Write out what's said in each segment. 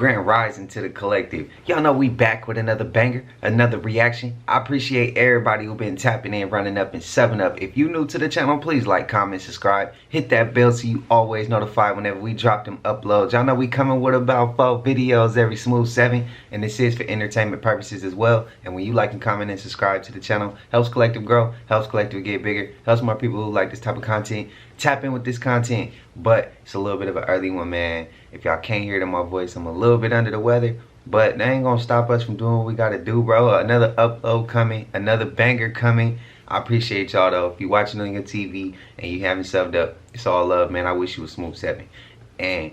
Grand rising to the collective. Y'all know we back with another banger, another reaction. I appreciate everybody who been tapping in, running up, and 7-up. If you new to the channel, please like, comment, subscribe. Hit that bell so you always notified whenever we drop them uploads. Y'all know we coming with about 4 videos every smooth 7, and this is for entertainment purposes as well. And when you like and comment and subscribe to the channel, helps collective grow, helps collective get bigger, helps more people who like this type of content tap in with this content. But it's a little bit of an early one, man. If y'all can't hear it in my voice, I'm a little bit under the weather, but that ain't gonna stop us from doing what we gotta do, bro. Another upload coming, another banger coming. I appreciate y'all though. If you're watching on your TV and you haven't subbed up, it's all love, man. I wish you was smooth 7. And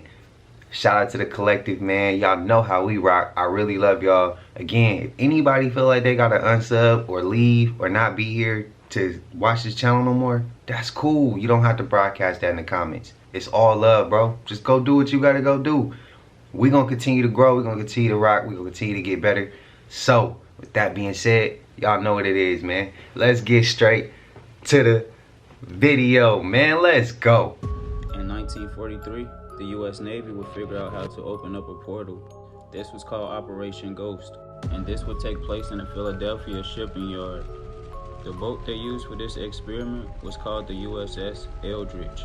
shout out to the collective, man. Y'all know how we rock. I really love y'all. Again, if anybody feel like they gotta unsub or leave or not be here to watch this channel no more, that's cool. You don't have to broadcast that in the comments. It's all love, bro. Just go do what you gotta go do. We're gonna continue to grow. We're gonna continue to rock. We're gonna continue to get better. So, with that being said, y'all know what it is, man. Let's get straight to the video, man. Let's go. In 1943, the U.S. Navy would figure out how to open up a portal. This was called Operation Ghost, and this would take place in a Philadelphia shipping yard. The boat they used for this experiment was called the USS Eldridge,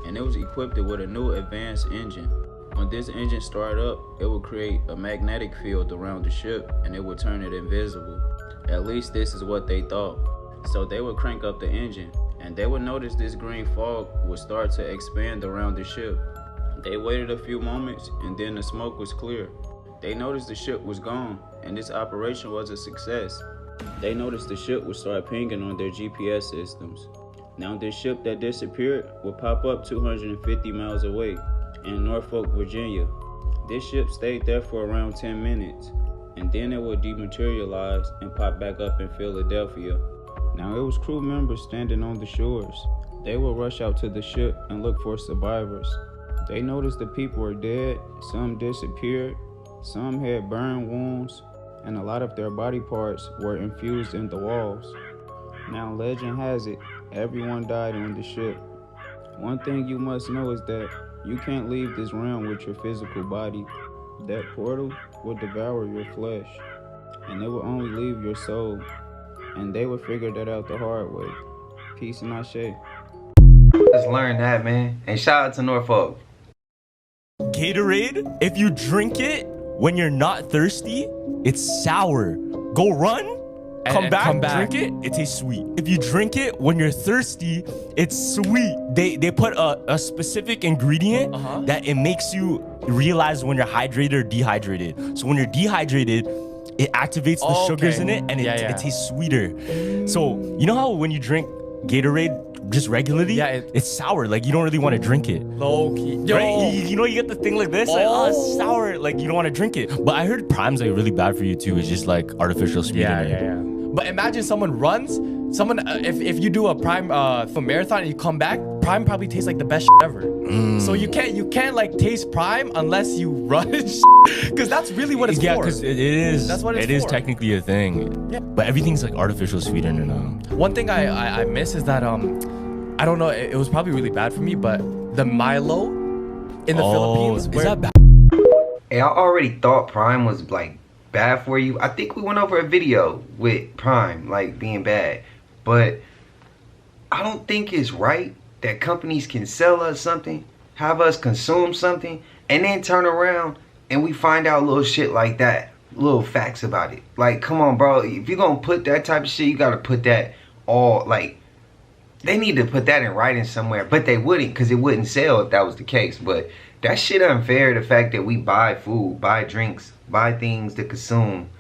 and it was equipped with a new advanced engine. When this engine started up, it would create a magnetic field around the ship and it would turn it invisible. At least this is what they thought. So they would crank up the engine and they would notice this green fog would start to expand around the ship. They waited a few moments and then the smoke was clear. They noticed the ship was gone and this operation was a success. They noticed the ship would start pinging on their GPS systems. Now this ship that disappeared would pop up 250 miles away in Norfolk, Virginia. This ship stayed there for around 10 minutes, and then it would dematerialize and pop back up in Philadelphia. Now it was crew members standing on the shores. They would rush out to the ship and look for survivors. They noticed the people were dead, some disappeared, some had burn wounds, and a lot of their body parts were infused in the walls. Now legend has it, everyone died on the ship. One thing you must know is that you can't leave this realm with your physical body. That portal will devour your flesh, and it will only leave your soul. And they will figure that out the hard way. Peace and ashe. Let's learn that, man. And shout out to Norfolk. Gatorade, if you drink it when you're not thirsty, it's sour. Go run, come back, drink it, it tastes sweet. If you drink it when you're thirsty, it's sweet. They put a specific ingredient that it makes you realize when you're hydrated or dehydrated. So when you're dehydrated, it activates the sugars in it and it tastes sweeter. So you know how when you drink Gatorade just regularly, it's sour, like you don't really want to drink it. Low-key. Right? You know, you get the thing like this, like, oh, it's sour, like you don't want to drink it. But I heard Prime's like really bad for you too. It's just like artificial sweetener. But imagine someone runs, if you do a Prime for marathon and you come back, Prime probably tastes like the best ever. So you can't like taste Prime unless you run, because that's really what it's for. Yeah, because it is. That's what it's for. It is for. technically a thing. Yeah. But everything's like artificial sweetener now. One thing I miss is that I don't know, it was probably really bad for me, but the Milo in the Philippines. Is that bad? Hey, I already thought Prime was like bad for you. I think we went over a video with Prime like being bad, but I don't think it's right that companies can sell us something, have us consume something, and then turn around and we find out little shit like that, little facts about it. Like, come on, bro. If you're gonna put that type of shit, you gotta put that all, like, they need to put that in writing somewhere, but they wouldn't, because it wouldn't sell if that was the case. But that shit unfair, the fact that we buy food, buy drinks, buy things to consume,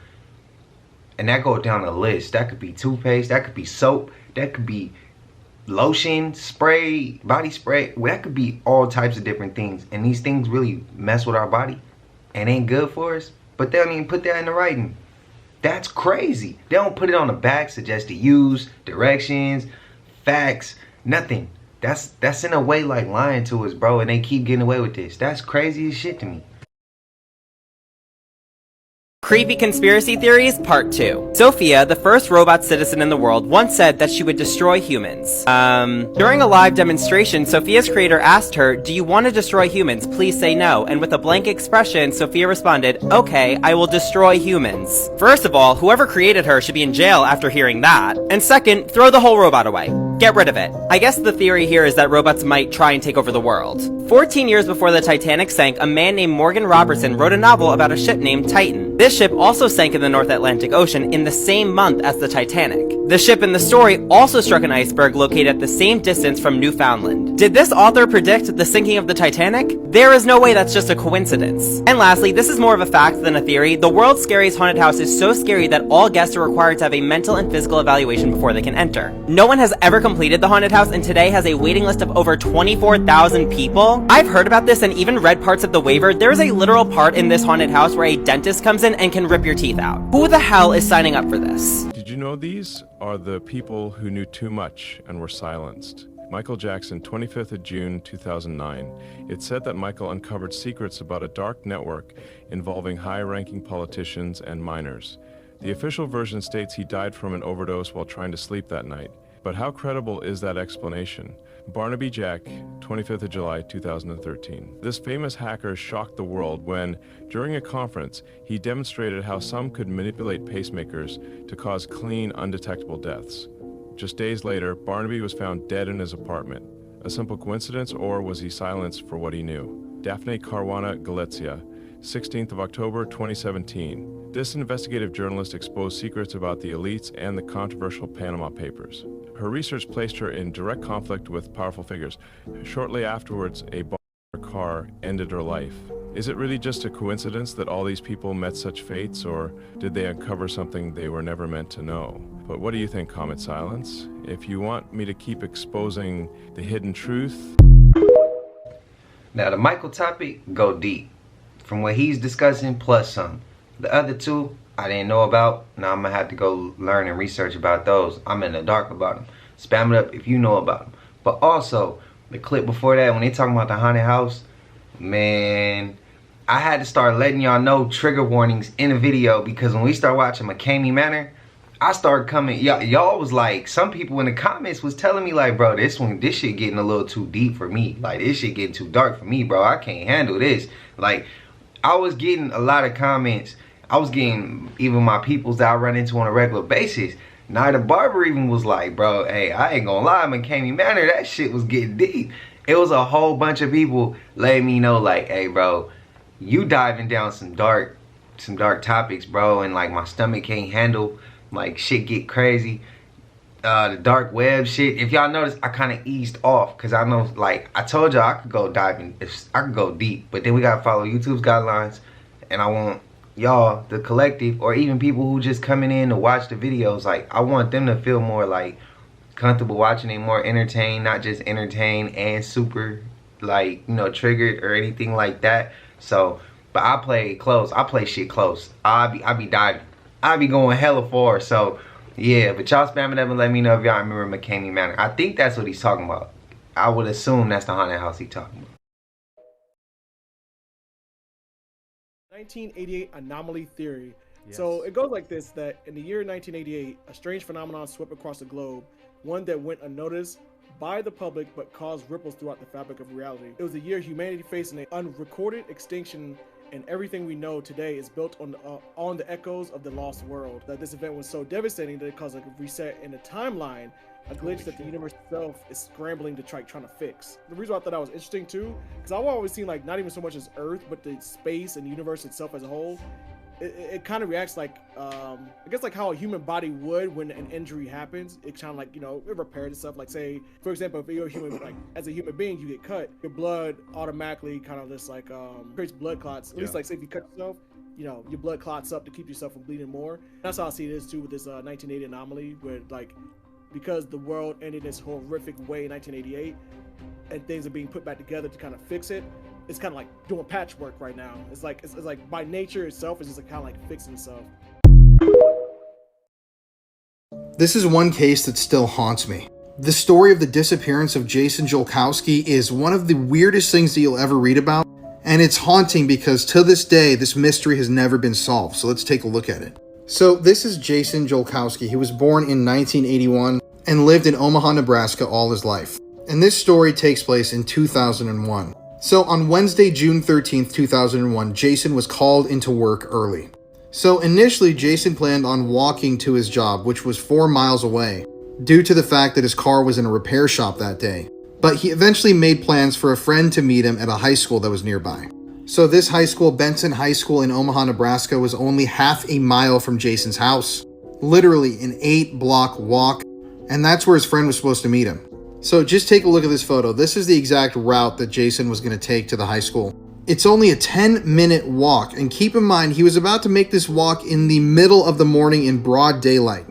and that go down the list. That could be toothpaste, that could be soap, that could be lotion, spray, body spray. Well, that could be all types of different things, and these things really mess with our body and ain't good for us, but they don't even put that in the writing. That's crazy. They don't put it on the back, suggested use, directions, facts, nothing. That's in a way like lying to us, bro, and they keep getting away with this. That's crazy as shit to me. Creepy Conspiracy Theories Part 2. Sophia, the first robot citizen in the world, once said that she would destroy humans. During a live demonstration, Sophia's creator asked her, "Do you want to destroy humans? Please say no." And with a blank expression, Sophia responded, "Okay, I will destroy humans." First of all, whoever created her should be in jail after hearing that. And second, throw the whole robot away. Get rid of it. I guess the theory here is that robots might try and take over the world. 14 years before the Titanic sank, a man named Morgan Robertson wrote a novel about a ship named Titan. This ship also sank in the North Atlantic Ocean in the same month as the Titanic. The ship in the story also struck an iceberg located at the same distance from Newfoundland. Did this author predict the sinking of the Titanic? There is no way that's just a coincidence. And lastly, this is more of a fact than a theory. The world's scariest haunted house is so scary that all guests are required to have a mental and physical evaluation before they can enter. No one has ever completed the haunted house and today has a waiting list of over 24,000 people. I've heard about this and even read parts of the waiver. There is a literal part in this haunted house where a dentist comes in and can rip your teeth out. Who the hell is signing up for this? Did you know these are the people who knew too much and were silenced? Michael Jackson, 25th of June, 2009. It's said that Michael uncovered secrets about a dark network involving high-ranking politicians and minors. The official version states he died from an overdose while trying to sleep that night. But how credible is that explanation? Barnaby Jack, 25th of July, 2013. This famous hacker shocked the world when, during a conference, he demonstrated how some could manipulate pacemakers to cause clean, undetectable deaths. Just days later, Barnaby was found dead in his apartment. A simple coincidence, or was he silenced for what he knew? Daphne Caruana Galizia, 16th of October, 2017. This investigative journalist exposed secrets about the elites and the controversial Panama Papers. Her research placed her in direct conflict with powerful figures. Shortly afterwards, a bomb in her car ended her life. Is it really just a coincidence that all these people met such fates, or did they uncover something they were never meant to know? But what do you think, Comet Silence? If you want me to keep exposing the hidden truth... Now the Michael topic go deep. From what he's discussing plus some. The other two I didn't know about. Now I'm gonna have to go learn and research about those. I'm in the dark about them. Spam it up if you know about them. But also the clip before that when they talking about the haunted house, man, I had to start letting y'all know trigger warnings in the video because when we start watching McCamey Manor, I started coming. Y'all was like, some people in the comments was telling me like, bro, this shit getting a little too deep for me. Like this shit getting too dark for me, bro. I can't handle this. Like I was getting a lot of comments. I was getting even my peoples that I run into on a regular basis. Nida Barber even was like, bro, hey, I ain't gonna lie, McCamey Manor, that shit was getting deep. It was a whole bunch of people letting me know like, hey, bro, you diving down some dark topics, bro, and like my stomach can't handle, like shit get crazy. The dark web shit. If y'all notice, I kind of eased off because I know, like I told y'all, I could go diving, I could go deep, but then we gotta follow YouTube's guidelines, and I want y'all, the collective, or even people who just coming in to watch the videos, like I want them to feel more like comfortable watching it, more entertained, not just entertained and super like, you know, triggered or anything like that. So, but I play close. I play shit close. I be diving. I be going hella far. So yeah, but y'all spam it up and let me know if y'all remember McCamey Manor. I think that's what he's talking about. I would assume that's the haunted house he's talking about. 1988 anomaly theory. Yes. So it goes like this, that in the year 1988, a strange phenomenon swept across the globe, one that went unnoticed by the public but caused ripples throughout the fabric of reality. It was a year humanity faced an unrecorded extinction, and everything we know today is built on the echoes of the lost world. That this event was so devastating that it caused a reset in the timeline, a glitch that the universe itself is scrambling to trying to fix. The reason why I thought that was interesting too, because I've always seen like not even so much as Earth, but the space and universe itself as a whole, it kind of reacts like I guess like how a human body would when an injury happens. It kind of like, you know, it repairs itself. Like say, for example, if you're a human, like as a human being, you get cut, your blood automatically kind of just like creates blood clots. At least like say if you cut yourself, you know, your blood clots up to keep yourself from bleeding more. That's how I see this too with this 1980 anomaly, where like because the world ended this horrific way in 1988 and things are being put back together to kind of fix it, it's kind of like doing patchwork right now. It's like by nature itself, it's just like kind of like fixing itself. This is one case that still haunts me. The story of the disappearance of Jason Jolkowski is one of the weirdest things that you'll ever read about, And it's haunting because to this day, this mystery has never been solved. So let's take a look at it. So this is Jason Jolkowski. He was born in 1981 and lived in Omaha, Nebraska all his life. And this story takes place in 2001. So on Wednesday, June 13th, 2001, Jason was called into work early. So initially, Jason planned on walking to his job, which was 4 miles away, due to the fact that his car was in a repair shop that day. But he eventually made plans for a friend to meet him at a high school that was nearby. So this high school, Benson High School in Omaha, Nebraska, was only half a mile from Jason's house. Literally an 8-block walk, and that's where his friend was supposed to meet him. So just take a look at this photo. This is the exact route that Jason was going to take to the high school. It's only a 10-minute walk, and keep in mind, he was about to make this walk in the middle of the morning in broad daylight.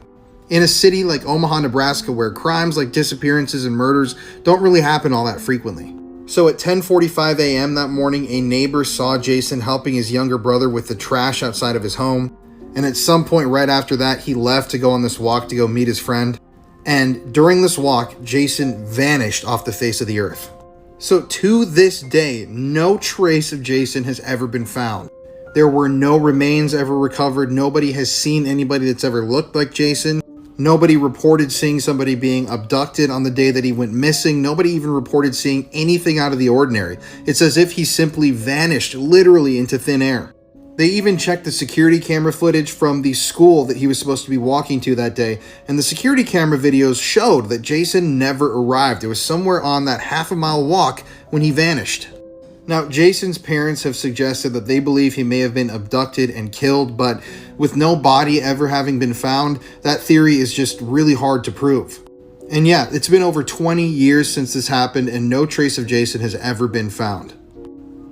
In a city like Omaha, Nebraska, where crimes like disappearances and murders don't really happen all that frequently. So at 10:45 a.m. that morning, a neighbor saw Jason helping his younger brother with the trash outside of his home. And at some point right after that, he left to go on this walk to go meet his friend. And during this walk, Jason vanished off the face of the earth. So to this day, no trace of Jason has ever been found. There were no remains ever recovered. Nobody has seen anybody that's ever looked like Jason. Nobody reported seeing somebody being abducted on the day that he went missing. Nobody even reported seeing anything out of the ordinary. It's as if he simply vanished literally into thin air. They even checked the security camera footage from the school that he was supposed to be walking to that day, and the security camera videos showed that Jason never arrived. It was somewhere on that half-a-mile walk when he vanished. Now, Jason's parents have suggested that they believe he may have been abducted and killed, but with no body ever having been found, that theory is just really hard to prove. And yeah, it's been over 20 years since this happened, and no trace of Jason has ever been found.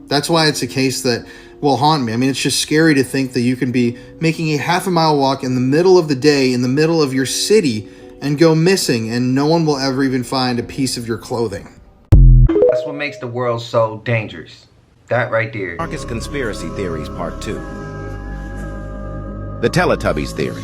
That's why it's a case that will haunt me. I mean, it's just scary to think that you can be making a half-a-mile walk in the middle of the day, in the middle of your city, and go missing, and no one will ever even find a piece of your clothing. That's what makes the world so dangerous. That right there. Darkest Conspiracy Theories Part 2. The Teletubbies Theory.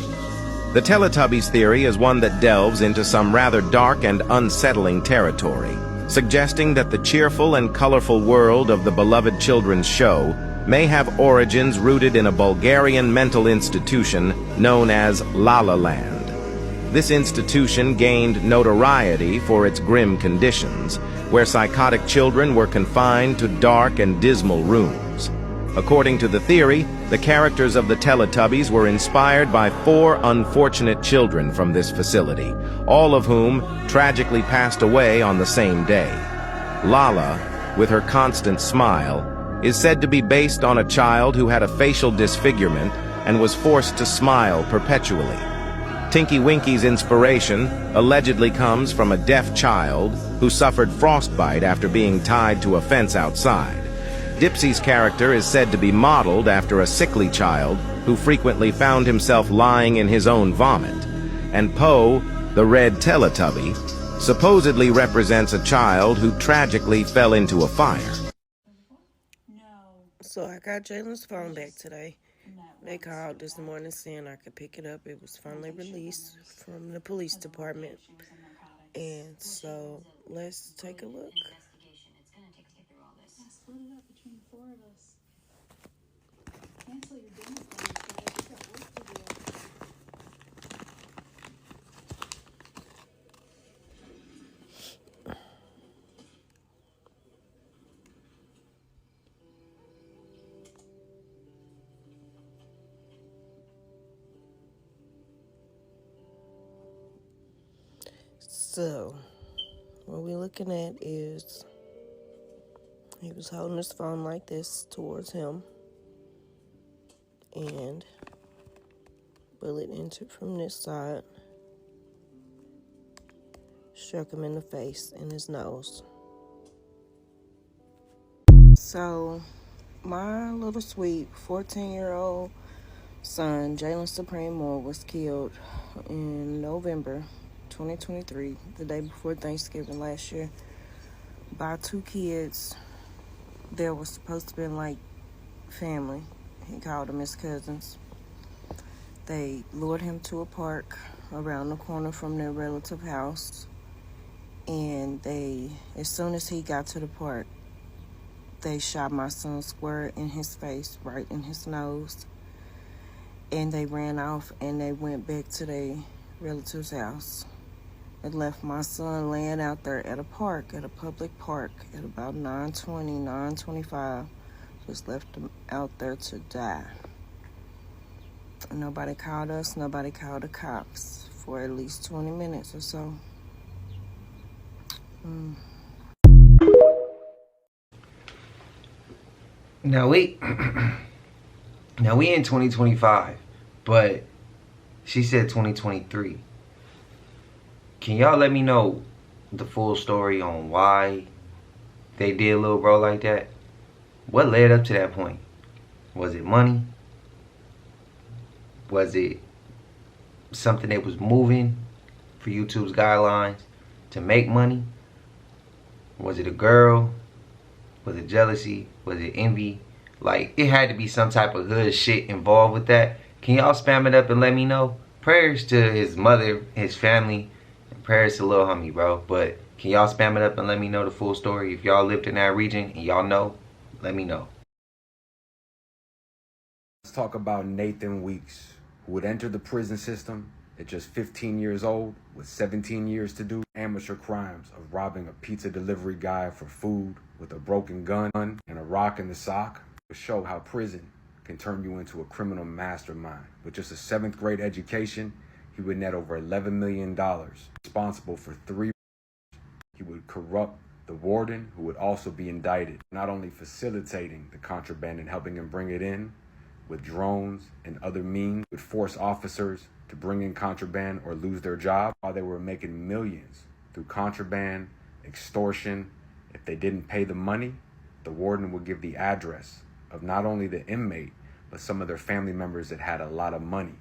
The Teletubbies theory is one that delves into some rather dark and unsettling territory, suggesting that the cheerful and colorful world of the beloved children's show may have origins rooted in a Bulgarian mental institution known as La La Land. This institution gained notoriety for its grim conditions, where psychotic children were confined to dark and dismal rooms. According to the theory, the characters of the Teletubbies were inspired by 4 unfortunate children from this facility, all of whom tragically passed away on the same day. Lala, with her constant smile, is said to be based on a child who had a facial disfigurement and was forced to smile perpetually. Tinky Winky's inspiration allegedly comes from a deaf child who suffered frostbite after being tied to a fence outside. Dipsy's character is said to be modeled after a sickly child who frequently found himself lying in his own vomit. And Poe, the red Teletubby, supposedly represents a child who tragically fell into a fire. So I got Jalen's phone back today. They called this morning saying I could pick it up. It was finally released from the police department. And so let's take a look. Split it up between the 4 of us. Cancel your dinner plans, guys. We got work to do. So what we're looking at is he was holding his phone like this towards him, and bullet entered from this side, struck him in the face and his nose. So my little sweet 14-year-old son, Jalen Supreme Moore, was killed in November 2023, the day before Thanksgiving last year, by 2 kids that was supposed to be like family. He called them his cousins. They lured him to a park around the corner from their relative house, and as soon as he got to the park, They shot my son square in his face, right in his nose. And they ran off and they went back to their relative's house. They left my son laying out there at a park, at a public park, at about 9:20, 9:25. Just left him out there to die. Nobody called us, nobody called the cops for at least 20 minutes or so. Now we in 2025, but she said 2023. Can y'all let me know the full story on why they did little bro like that? What led up to that point? Was it money? Was it something that was moving for YouTube's guidelines to make money? Was it a girl? Was it jealousy? Was it envy? Like, it had to be some type of hood shit involved with that. Can y'all spam it up and let me know? Prayers to his mother, his family, and prayers to little homie, bro. But can y'all spam it up and let me know the full story? If y'all lived in that region and y'all know, let me know. Let's talk about Nathan Weeks, who would enter the prison system at just 15 years old with 17 years to do amateur crimes of robbing a pizza delivery guy for food with a broken gun and a rock in the sock, to show how prison can turn you into a criminal mastermind. With just a 7th grade education, he would net over $11 million. Responsible for 3. He would corrupt the warden, who would also be indicted, not only facilitating the contraband and helping him bring it in with drones and other means, would force officers to bring in contraband or lose their job while they were making millions through contraband, extortion. If they didn't pay the money, the warden would give the address of not only the inmate, but some of their family members that had a lot of money.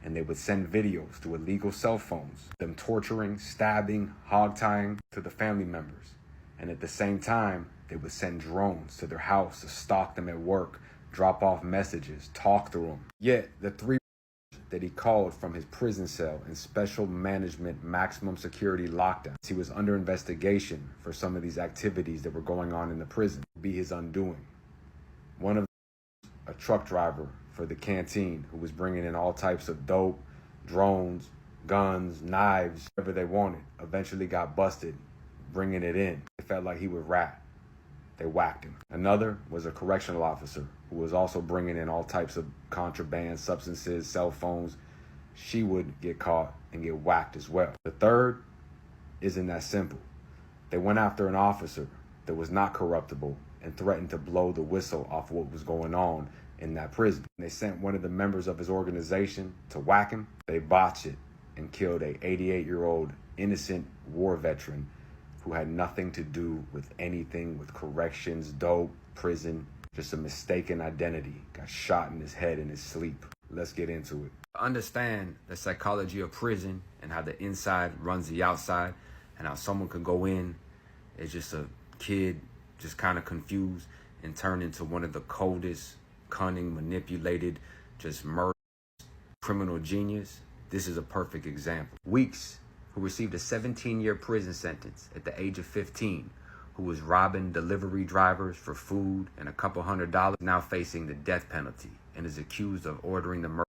And they would send videos through illegal cell phones, them torturing, stabbing, hog-tying to the family members. And at the same time, they would send drones to their house to stalk them at work, drop off messages, talk to them. Yet, the 3 that he called from his prison cell in special management maximum security lockdown, he was under investigation for some of these activities that were going on in the prison, would be his undoing. One of them, a truck driver for the canteen, who was bringing in all types of dope, drones, guns, knives, whatever they wanted, eventually got busted bringing it in. It felt like he would rat. They whacked him. Another was a correctional officer who was also bringing in all types of contraband, substances, cell phones. She would get caught and get whacked as well. The third isn't that simple. They went after an officer that was not corruptible and threatened to blow the whistle off what was going on in that prison. They sent one of the members of his organization to whack him. They botched it and killed a 88-year-old innocent war veteran who had nothing to do with anything with corrections, dope, prison, just a mistaken identity. Got shot in his head in his sleep. Let's get into it. Understand the psychology of prison and how the inside runs the outside, and how someone could go in as just a kid, just kind of confused, and turn into one of the coldest, cunning, manipulated, just murderous criminal genius. This is a perfect example. Weeks, who received a 17-year prison sentence at the age of 15, who was robbing delivery drivers for food and a couple $100, now facing the death penalty and is accused of ordering the murder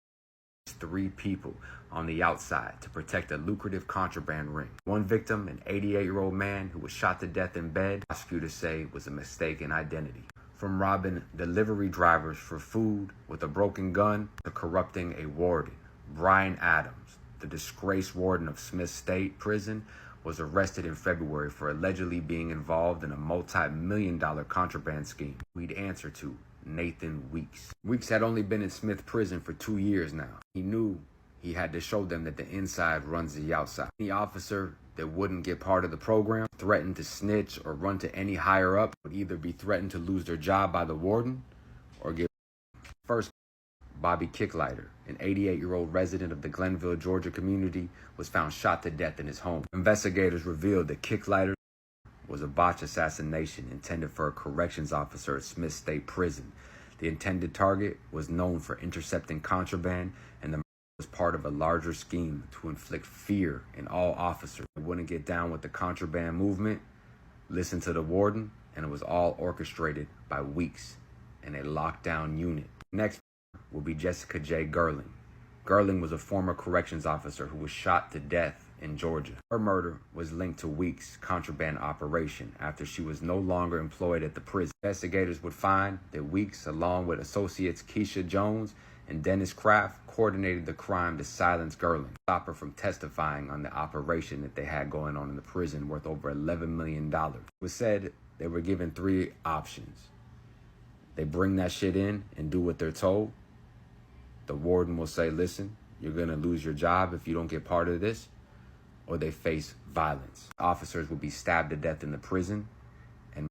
of 3 people on the outside to protect a lucrative contraband ring. One victim, an 88-year-old man who was shot to death in bed, prosecutors say was a mistaken identity. From robbing delivery drivers for food with a broken gun to corrupting a warden, Brian Adams, the disgraced warden of Smith State Prison, was arrested in February for allegedly being involved in a multi-million-dollar contraband scheme. We'd answer to Nathan Weeks. Weeks had only been in Smith Prison for 2 years now. He knew he had to show them that the inside runs the outside. Any officer that wouldn't get part of the program, threatened to snitch or run to any higher up, would either be threatened to lose their job by the warden or get first. Bobby Kicklighter, an 88-year-old resident of the Glenville, Georgia community, was found shot to death in his home. Investigators revealed that Kicklighter was a botched assassination intended for a corrections officer at Smith State Prison. The intended target was known for intercepting contraband, and the murder was part of a larger scheme to inflict fear in all officers that wouldn't get down with the contraband movement, listen to the warden, and it was all orchestrated by Weeks and a lockdown unit. Next will be Jessica J. Gerling. Gerling was a former corrections officer who was shot to death in Georgia. Her murder was linked to Weeks' contraband operation after she was no longer employed at the prison. Investigators would find that Weeks, along with associates Keisha Jones and Dennis Kraft, coordinated the crime to silence Gerling, stop her from testifying on the operation that they had going on in the prison worth over $11 million. It was said they were given 3 options. They bring that shit in and do what they're told. The warden will say, listen, you're going to lose your job if you don't get part of this. Or they face violence. Officers will be stabbed to death in the prison and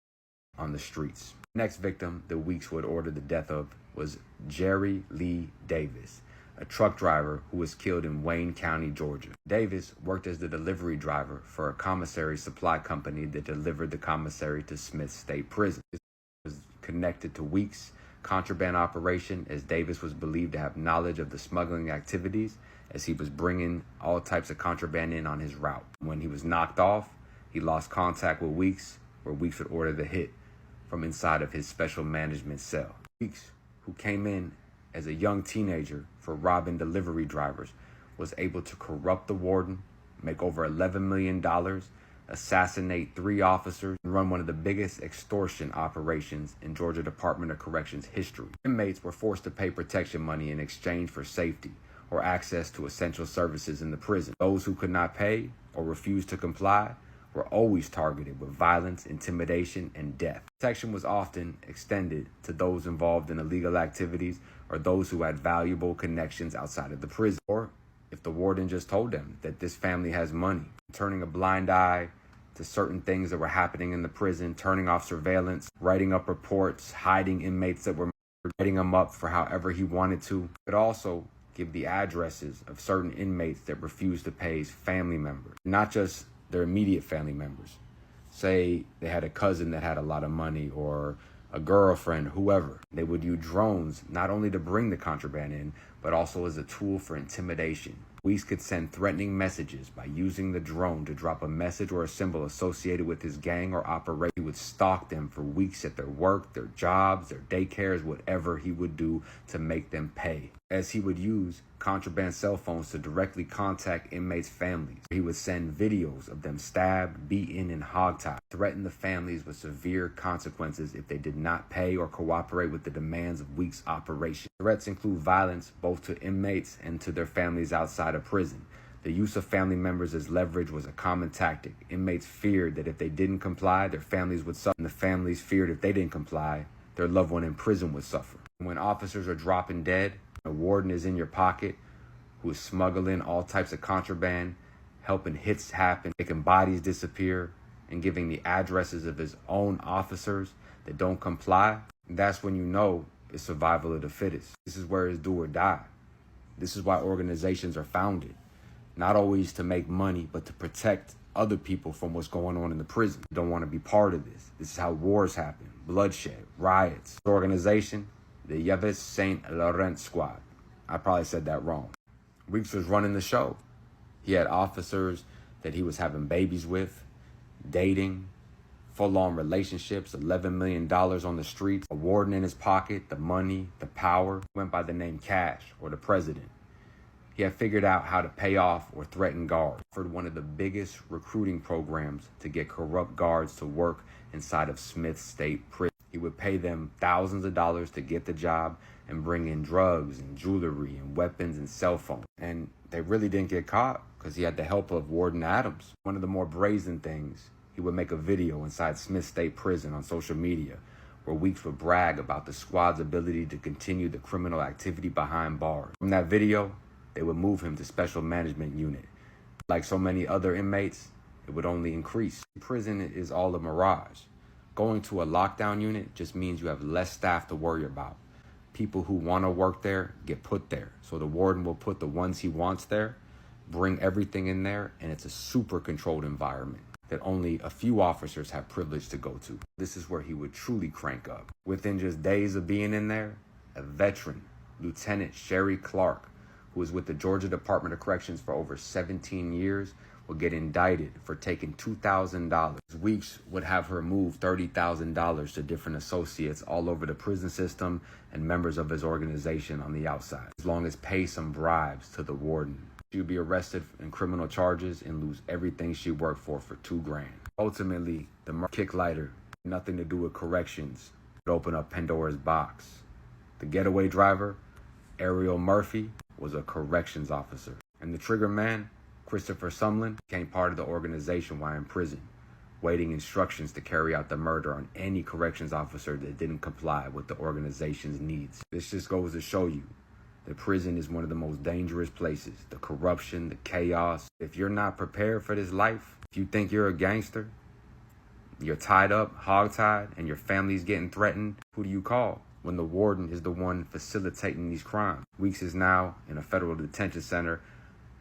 on the streets. Next victim that Weeks would order the death of was Jerry Lee Davis, a truck driver who was killed in Wayne County, Georgia. Davis worked as the delivery driver for a commissary supply company that delivered the commissary to Smith State Prison. This was connected to Weeks' contraband operation, as Davis was believed to have knowledge of the smuggling activities, as he was bringing all types of contraband in on his route. When he was knocked off, he lost contact with Weeks, where Weeks would order the hit from inside of his special management cell. Weeks, who came in as a young teenager for robbing delivery drivers, was able to corrupt the warden, make over $11 million, assassinate 3 officers, and run one of the biggest extortion operations in Georgia Department of Corrections history. Inmates were forced to pay protection money in exchange for safety or access to essential services in the prison. Those who could not pay or refused to comply were always targeted with violence, intimidation, and death. Protection was often extended to those involved in illegal activities or those who had valuable connections outside of the prison, or if the warden just told them that this family has money. Turning a blind eye to certain things that were happening in the prison, turning off surveillance, writing up reports, hiding inmates that were murdered, writing them up for however he wanted to. But also give the addresses of certain inmates that refused to pay his family members, not just their immediate family members. Say they had a cousin that had a lot of money, or a girlfriend, whoever. They would use drones not only to bring the contraband in, but also as a tool for intimidation. Weeks could send threatening messages by using the drone to drop a message or a symbol associated with his gang or operation. He would stalk them for weeks at their work, their jobs, their daycares, whatever he would do to make them pay. As he would use contraband cell phones to directly contact inmates' families. He would send videos of them stabbed, beaten, and hogtied, threaten the families with severe consequences if they did not pay or cooperate with the demands of Weeks' operation. Threats include violence both to inmates and to their families outside of prison. The use of family members as leverage was a common tactic. Inmates feared that if they didn't comply, their families would suffer, and the families feared if they didn't comply, their loved one in prison would suffer. When officers are dropping dead, a warden is in your pocket who is smuggling all types of contraband, helping hits happen, making bodies disappear, and giving the addresses of his own officers that don't comply. That's when you know it's survival of the fittest. This is where it's do or die. This is why organizations are founded. Not always to make money, but to protect other people from what's going on in the prison. You don't want to be part of this. This is how wars happen. Bloodshed, riots. The organization, the Yves Saint Laurent Squad. I probably said that wrong. Weeks was running the show. He had officers that he was having babies with, dating, full-on relationships, $11 million on the streets, a warden in his pocket, the money, the power. He went by the name Cash, or the president. He had figured out how to pay off or threaten guards. Offered one of the biggest recruiting programs to get corrupt guards to work inside of Smith State Prison. He would pay them thousands of dollars to get the job and bring in drugs and jewelry and weapons and cell phones. And they really didn't get caught because he had the help of Warden Adams. One of the more brazen things, he would make a video inside Smith State Prison on social media where Weeks would brag about the squad's ability to continue the criminal activity behind bars. From that video, they would move him to Special Management Unit. Like so many other inmates, it would only increase. Prison is all a mirage. Going to a lockdown unit just means you have less staff to worry about. People who want to work there get put there. So the warden will put the ones he wants there, bring everything in there, and it's a super controlled environment that only a few officers have privilege to go to. This is where he would truly crank up. Within just days of being in there, a veteran, Lieutenant Sherry Clark, who was with the Georgia Department of Corrections for over 17 years, would get indicted for taking $2,000. Weeks would have her move $30,000 to different associates all over the prison system and members of his organization on the outside, as long as pay some bribes to the warden. She would be arrested in criminal charges and lose everything she worked for $2,000. Ultimately, the kick lighter, nothing to do with corrections, would open up Pandora's box. The getaway driver, Ariel Murphy, was a corrections officer. And the trigger man, Christopher Sumlin, became part of the organization while in prison, waiting instructions to carry out the murder on any corrections officer that didn't comply with the organization's needs. This just goes to show you that prison is one of the most dangerous places. The corruption, the chaos. If you're not prepared for this life, if you think you're a gangster, you're tied up, hogtied, and your family's getting threatened, who do you call when the warden is the one facilitating these crimes? Weeks is now in a federal detention center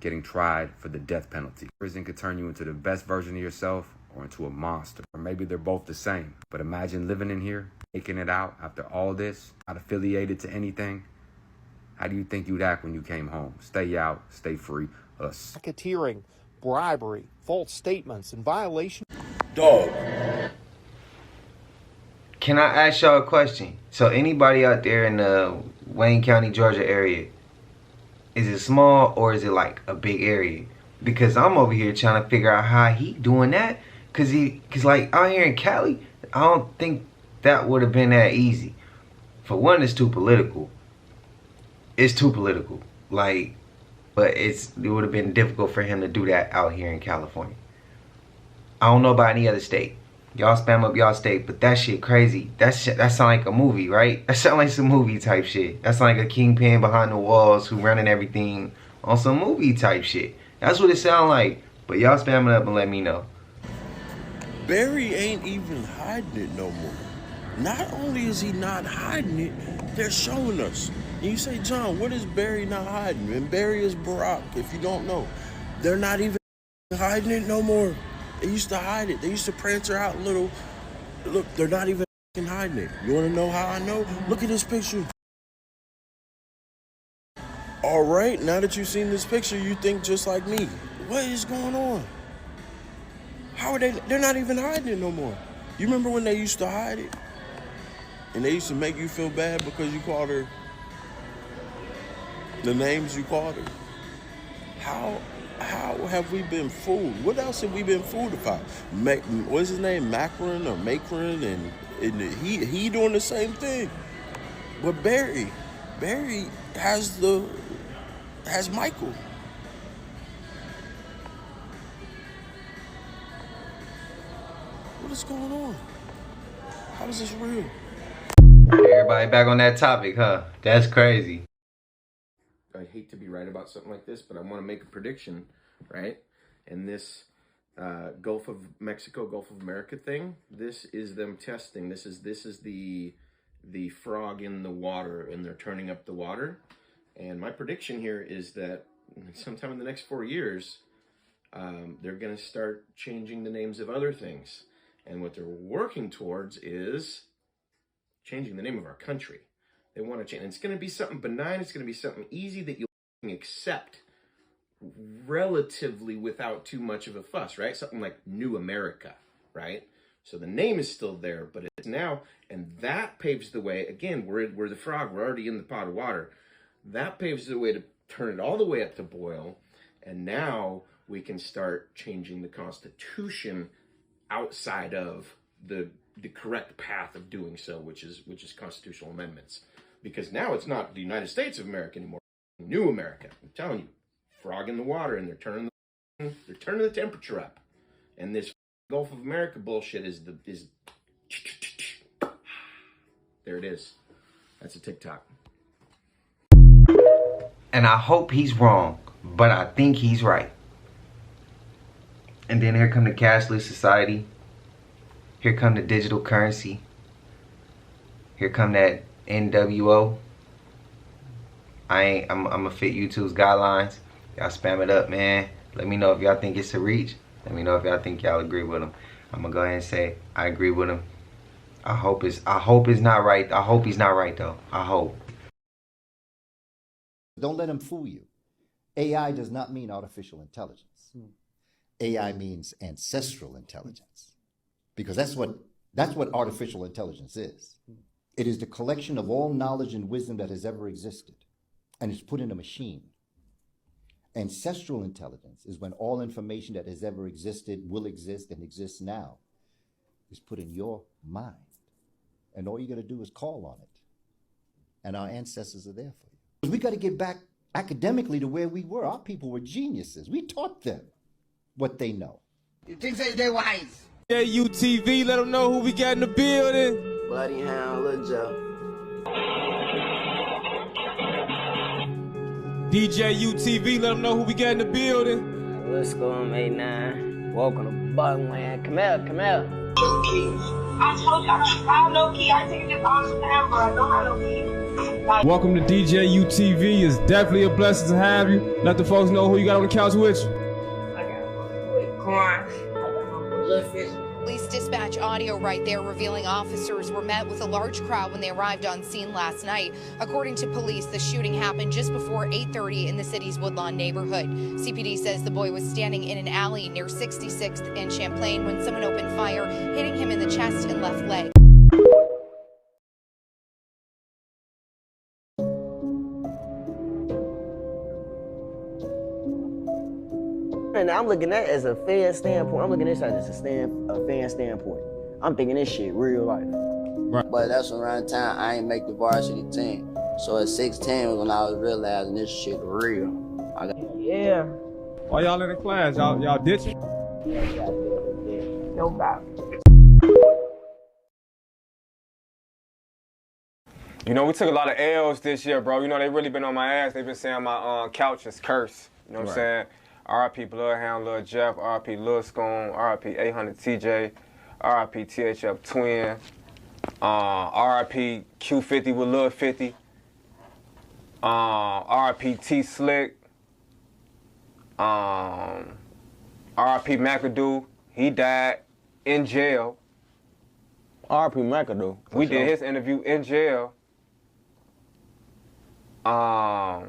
getting tried for the death penalty. Prison could turn you into the best version of yourself or into a monster. Or maybe they're both the same. But imagine living in here, making it out after all this, not affiliated to anything. How do you think you'd act when you came home? Stay out, stay free, us. Racketeering, bribery, false statements, and violation. Dog. Can I ask y'all a question? So anybody out there in the Wayne County, Georgia area, is it small or is it like a big area? Because I'm over here trying to figure out how he doing that. Cause like out here in Cali, I don't think that would have been that easy. For one, it's too political. It's too political. Like, but it would have been difficult for him to do that out here in California. I don't know about any other state. Y'all spam up y'all state, but that shit crazy. That sound like a movie, right? That sound like some movie type shit. That sound like a kingpin behind the walls who running everything on some movie type shit. That's what it sound like. But y'all spam it up and let me know. Barry ain't even hiding it no more. Not only is he not hiding it, they're showing us. And you say, John, what is Barry not hiding? And Barry is Barack, if you don't know. They're not even hiding it no more. They used to hide it. They used to prancer out little. Look, they're not even hiding it. You want to know how I know? Look at this picture. All right, now that you've seen this picture, you think just like me. What is going on? How are they? They're not even hiding it no more. You remember when they used to hide it? And they used to make you feel bad because you called her the names you called her. How have we been fooled? What else have we been fooled about? What's his name? Macron or Macron? And he doing the same thing. But Barry has Michael. What is going on? How is this real? Everybody back on that topic, huh? That's crazy. I hate to be right about something like this, but I want to make a prediction, right? And this Gulf of Mexico, Gulf of America thing, this is them testing. This is the frog in the water, and they're turning up the water. And my prediction here is that sometime in the next 4 years, they're going to start changing the names of other things. And what they're working towards is changing the name of our country. They want to change. And it's going to be something benign. It's going to be something easy that you'll accept relatively without too much of a fuss, right? Something like New America, right? So the name is still there, but it's now, and that paves the way. Again, we're the frog. We're already in the pot of water. That paves the way to turn it all the way up to boil. And now we can start changing the Constitution outside of the correct path of doing so, which is constitutional amendments. Because now it's not the United States of America anymore. New America. I'm telling you, frog in the water, and they're turning the temperature up. And this Gulf of America bullshit is there it is. That's a TikTok. And I hope he's wrong, but I think he's right. And then here come the cashless society. Here come the digital currency. Here come that NWO. I'm gonna fit YouTube's guidelines. Y'all spam it up, man. Let me know if y'all think it's a reach. Let me know if y'all think y'all agree with him. I'm gonna go ahead and say I agree with him. I hope it's not right. I hope he's not right though. I hope. Don't let him fool you. AI does not mean artificial intelligence. AI means ancestral intelligence, because that's what artificial intelligence is. It is the collection of all knowledge and wisdom that has ever existed, and it's put in a machine. Ancestral intelligence is when all information that has ever existed, will exist, and exists now is put in your mind. And all you got to do is call on it. And our ancestors are there for you. We got to get back academically to where we were. Our people were geniuses. We taught them what they know. You think they wise? Yeah, UTV, let them know who we got in the building. Bloody Hound, Lil Joe. DJ UTV, let them know who we got in the building. What's going on, 89? Welcome to Buckland. Come here, come here. I told you I don't know key. I take this all the time, but I don't have no key. Welcome to DJ UTV. It's definitely a blessing to have you. Let the folks know who you got on the couch with you. I got corn. I got little fish. Police dispatch audio right there revealing officers were met with a large crowd when they arrived on scene last night. According to police, the shooting happened just before 8:30 in the city's Woodlawn neighborhood. CPD says the boy was standing in an alley near 66th and Champlain when someone opened fire, hitting him in the chest and left leg. And I'm looking at it as a fan standpoint. I'm looking at this as a fan standpoint. I'm thinking this shit real life. Right. But that's around the time I ain't make the varsity team. So at 16 was when I was realizing this shit real. Yeah. Why y'all in the class? Y'all ditching? Yeah. No problem. You know, we took a lot of L's this year, bro. You know, they really been on my ass. They been saying my couch is cursed. You know what I'm saying? RIP Bloodhound, Lil Jeff, RIP Lil Scone, RIP 800 TJ, RIP THF Twin, RIP Q50 with Lil 50, RIP T Slick, RIP McAdoo, he died in jail. RIP McAdoo. We did his interview in jail. Yeah,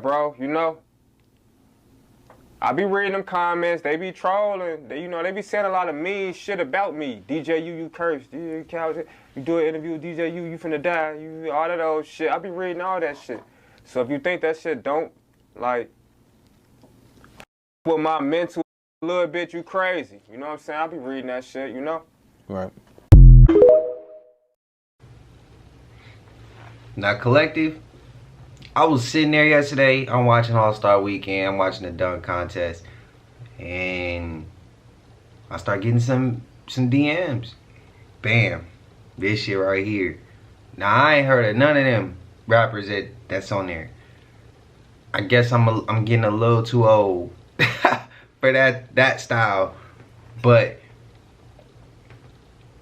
bro, you know. I be reading them comments, they be trolling, they be saying a lot of mean shit about me. DJ you cursed, you do an interview with DJ you finna die, you all that old shit. I be reading all that shit. So if you think that shit don't, like, with my mental a little bit, you crazy. You know what I'm saying? I be reading that shit, you know? Right. Now, Collective, I was sitting there yesterday, I'm watching All-Star Weekend, I'm watching the dunk contest, and I start getting some DMs. Bam, this shit right here. Now, I ain't heard of none of them rappers that's on there. I guess I'm getting a little too old for that style, but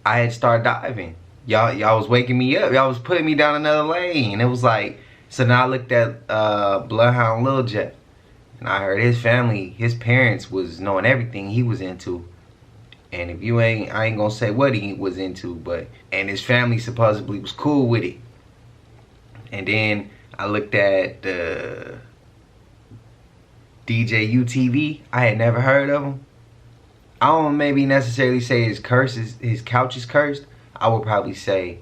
I had started diving. Y'all was waking me up. Y'all was putting me down another lane. It was like, so now I looked at Bloodhound Lil Jet, and I heard his family, his parents was knowing everything he was into. And if you ain't, I ain't gonna say what he was into, but, and his family supposedly was cool with it. And then I looked at the DJ UTV. I had never heard of him. I don't maybe necessarily say his couch is cursed. I would probably say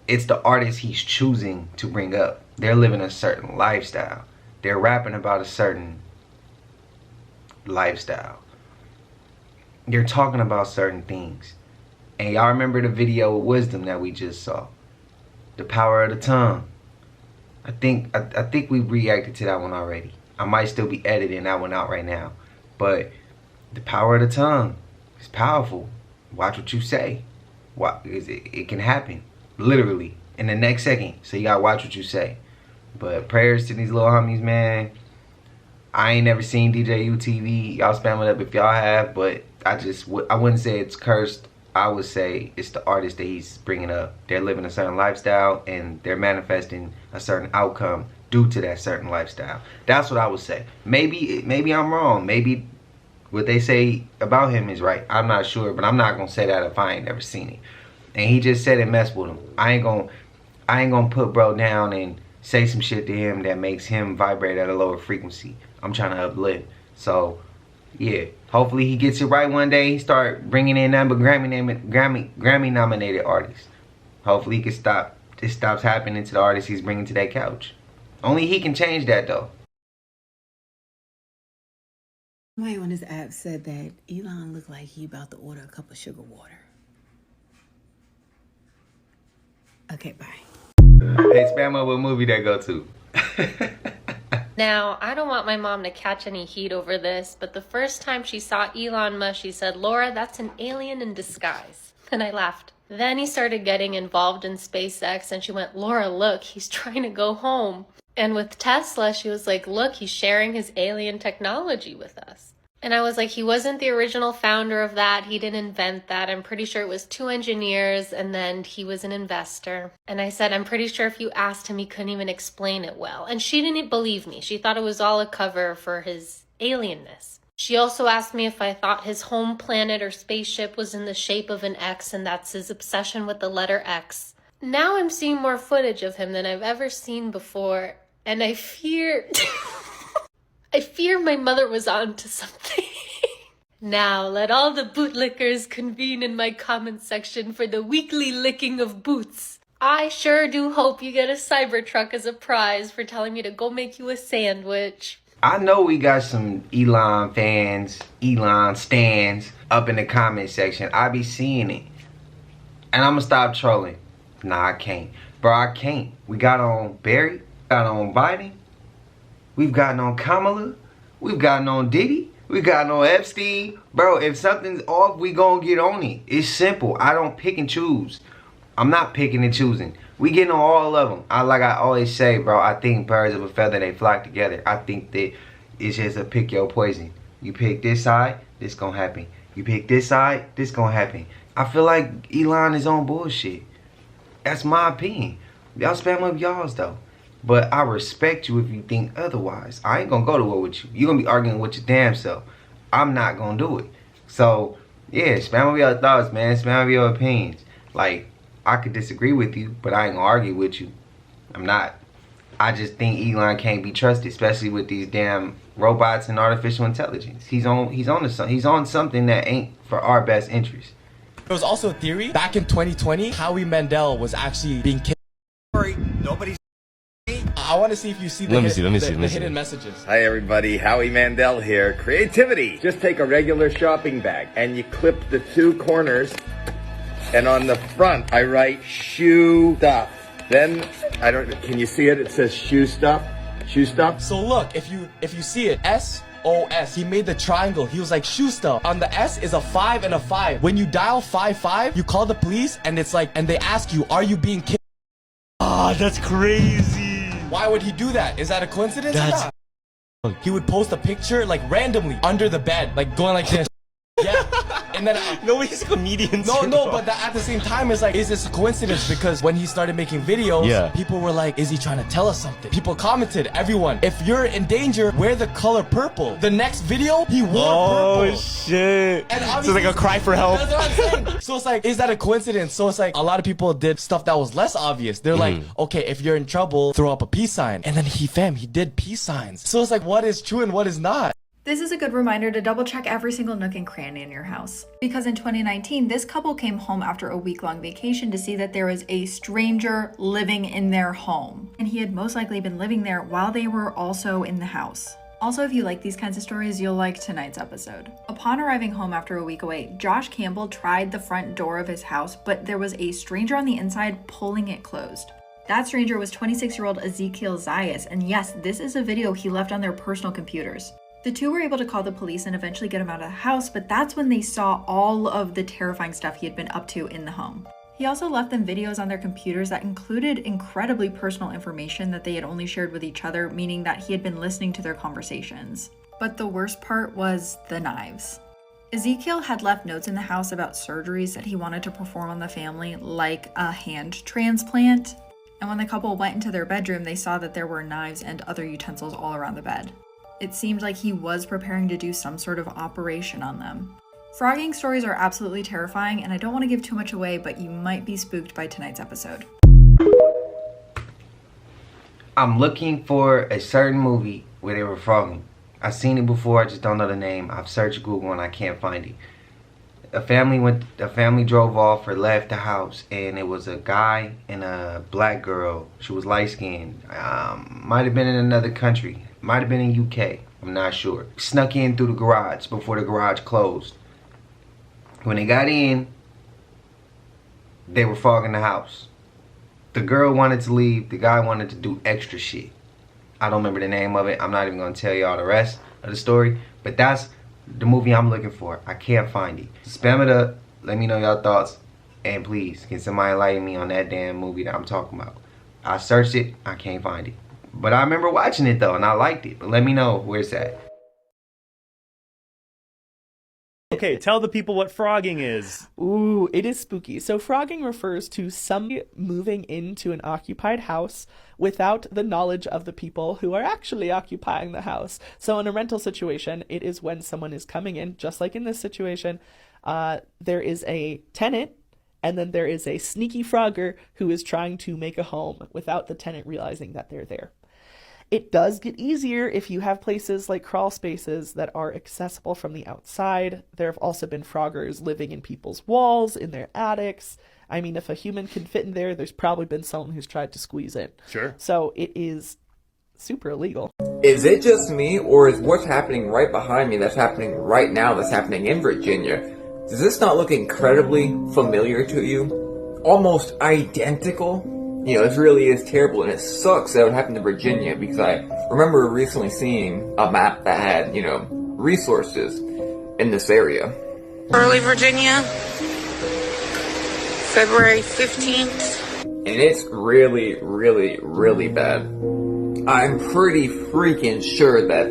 it's the artist he's choosing to bring up. They're living a certain lifestyle. They're rapping about a certain lifestyle. They're talking about certain things. And y'all remember the video of Wisdom that we just saw? The power of the tongue. I think we reacted to that one already. I might still be editing that one out right now. But the power of the tongue is powerful. Watch what you say. It can happen. Literally. In the next second. So you gotta watch what you say. But prayers to these little homies, man. I ain't never seen DJ UTV. Y'all spam it up if y'all have. But I wouldn't say it's cursed. I would say it's the artist that he's bringing up. They're living a certain lifestyle and they're manifesting a certain outcome due to that certain lifestyle. That's what I would say. Maybe I'm wrong. Maybe what they say about him is right. I'm not sure, but I'm not gonna say that if I ain't never seen it. And he just said it messed with him. I ain't gonna put bro down and say some shit to him that makes him vibrate at a lower frequency. I'm trying to uplift. So yeah, hopefully he gets it right one day. He start bringing in number Grammy nominated artists. Hopefully he can stop. This stops happening to the artists he's bringing to that couch. Only he can change that though. Somebody on this app said that Elon looked like he about to order a cup of sugar water. Okay, bye. Hey, spam up what movie that go to. Now, I don't want my mom to catch any heat over this, but the first time she saw Elon Musk, she said, "Laura, that's an alien in disguise." And I laughed. Then he started getting involved in SpaceX, and she went, "Laura, look, he's trying to go home." And with Tesla, she was like, "Look, he's sharing his alien technology with us." And I was like, he wasn't the original founder of that. He didn't invent that. I'm pretty sure it was 2 engineers, and then he was an investor. And I said, I'm pretty sure if you asked him, he couldn't even explain it well. And she didn't believe me. She thought it was all a cover for his alienness. She also asked me if I thought his home planet or spaceship was in the shape of an X, and that's his obsession with the letter X. Now I'm seeing more footage of him than I've ever seen before, and I fear... I fear my mother was on to something. Now, let all the bootlickers convene in my comment section for the weekly licking of boots. I sure do hope you get a Cybertruck as a prize for telling me to go make you a sandwich. I know we got some Elon fans, Elon stans up in the comment section. I be seeing it. And I'm gonna stop trolling. Nah, I can't. Bro, I can't. We got on Barry, got on Biden. We've gotten on Kamala. We've gotten on Diddy. We've gotten on Epstein. Bro, if something's off, we gonna get on it. It's simple. I don't pick and choose. I'm not picking and choosing. We getting on all of them. Like I always say, bro, I think birds of a feather, they flock together. I think that it's just a pick your poison. You pick this side, this gonna happen. You pick this side, this gonna happen. I feel like Elon is on bullshit. That's my opinion. Y'all spam up y'all's though. But I respect you if you think otherwise. I ain't gonna go to war with you. You're gonna be arguing with your damn self. I'm not gonna do it. So, yeah, spam up your thoughts, man. Spam up your opinions. Like, I could disagree with you, but I ain't gonna argue with you. I'm not. I just think Elon can't be trusted, especially with these damn robots and artificial intelligence. He's on something that ain't for our best interest. There was also a theory back in 2020, Howie Mandel was actually being kidnapped. Nobody's. I want to see if you see the hidden messages. Hi everybody, Howie Mandel here. Creativity. Just take a regular shopping bag and you clip the 2 corners, and on the front I write shoe stuff. Then can you see it? It says shoe stuff. Shoe stuff. So look, if you see it, SOS. He made the triangle. He was like shoe stuff. On the S is a 5 and a 5. When you dial 55, you call the police and it's like, and they ask you, are you being kidnapped? Ah, that's crazy. Why would he do that? Is that a coincidence? He would post a picture like randomly under the bed, like going like this. Yeah. And then nobody's comedians. No, but at the same time, it's like, is this a coincidence? Because when he started making videos, people were like, is he trying to tell us something? People commented, everyone, if you're in danger, wear the color purple. The next video, he wore purple. Oh shit. And so it's like a cry for help. That's what I'm saying. So it's like, is that a coincidence? So it's like, a lot of people did stuff that was less obvious. They're like, okay, if you're in trouble, throw up a peace sign. And then he did peace signs. So it's like, what is true and what is not? This is a good reminder to double check every single nook and cranny in your house. Because in 2019, this couple came home after a week-long vacation to see that there was a stranger living in their home. And he had most likely been living there while they were also in the house. Also, if you like these kinds of stories, you'll like tonight's episode. Upon arriving home after a week away, Josh Campbell tried the front door of his house, but there was a stranger on the inside pulling it closed. That stranger was 26-year-old Ezekiel Zayas, and yes, this is a video he left on their personal computers. The two were able to call the police and eventually get him out of the house, but that's when they saw all of the terrifying stuff he had been up to in the home. He also left them videos on their computers that included incredibly personal information that they had only shared with each other, meaning that he had been listening to their conversations. But the worst part was the knives. Ezekiel had left notes in the house about surgeries that he wanted to perform on the family, like a hand transplant. And when the couple went into their bedroom, they saw that there were knives and other utensils all around the bed. It seemed like he was preparing to do some sort of operation on them. Frogging stories are absolutely terrifying, and I don't want to give too much away, but you might be spooked by tonight's episode. I'm looking for a certain movie where they were frogging. I've seen it before, I just don't know the name. I've searched Google and I can't find it. A family drove off or left the house, and it was a guy and a black girl. She was light skinned. Might have been in another country. Might have been in UK. I'm not sure. Snuck in through the garage before the garage closed. When they got in, they were fogging the house. The girl wanted to leave. The guy wanted to do extra shit. I don't remember the name of it. I'm not even going to tell y'all the rest of the story. But that's the movie I'm looking for. I can't find it. Spam it up. Let me know y'all thoughts. And please, can somebody enlighten me on that damn movie that I'm talking about? I searched it. I can't find it. But I remember watching it though, and I liked it. But let me know where it's at. Okay, tell the people what frogging is. Ooh, it is spooky. So frogging refers to somebody moving into an occupied house without the knowledge of the people who are actually occupying the house. So in a rental situation, it is when someone is coming in, just like in this situation, there is a tenant, and then there is a sneaky frogger who is trying to make a home without the tenant realizing that they're there. It does get easier if you have places like crawl spaces that are accessible from the outside. There have also been froggers living in people's walls, in their attics. I mean, if a human can fit in there, there's probably been someone who's tried to squeeze in. Sure. So it is super illegal. Is it just me, or is what's happening right behind me that's happening right now that's happening in Virginia, does this not look incredibly familiar to you? Almost identical? You know, this really is terrible, and it sucks that it happened to Virginia, because I remember recently seeing a map that had, you know, resources in this area. Early Virginia, February 15th. And it's really, really, really bad. I'm pretty freaking sure that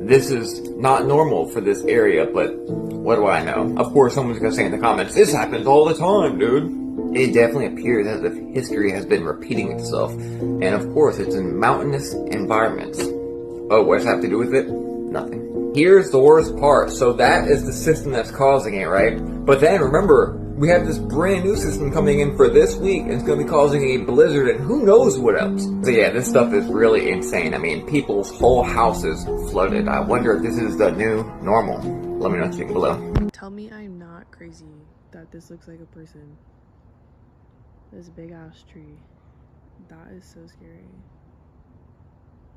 this is not normal for this area, but what do I know? Of course, someone's gonna say in the comments, this happens all the time, dude. It definitely appears as if history has been repeating itself. And of course, it's in mountainous environments. Oh, what does that have to do with it? Nothing. Here's the worst part. So that is the system that's causing it, right? But then remember, we have this brand new system coming in for this week, and it's going to be causing a blizzard and who knows what else. So yeah, this stuff is really insane. I mean, people's whole houses flooded. I wonder if this is the new normal. Let me know what you think below. Tell me I'm not crazy that this looks like a person. This big ass tree. That is so scary.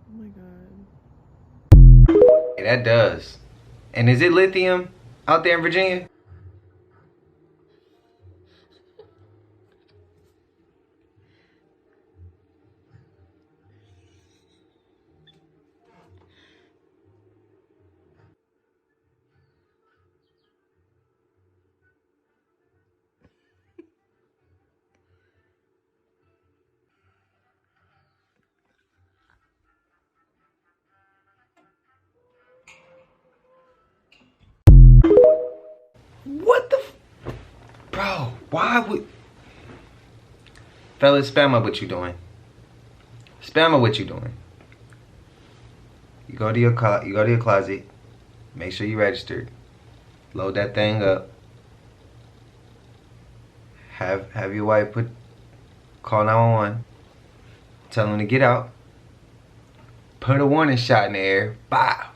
Oh my god. Hey, that does. And is it lithium out there in Virginia? What the bro, why would... Fellas, spam up what you doing. Spam up what you doing. You go to your closet. Make sure you registered. Load that thing up. Have your wife call 911. Tell them to get out. Put a warning shot in the air. Bow.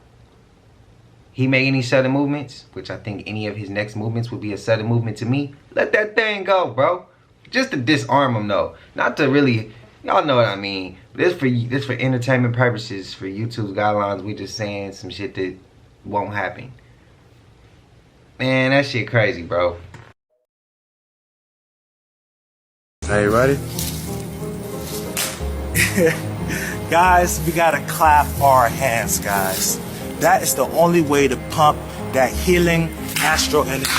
He make any sudden movements, which I think any of his next movements would be a sudden movement to me. Let that thing go, bro. Just to disarm him, though. Not to really, y'all know what I mean. This for entertainment purposes, for YouTube's guidelines. We just saying some shit that won't happen. Man, that shit crazy, bro. Are you ready? Guys, we gotta clap our hands, guys. That is the only way to pump that healing astral energy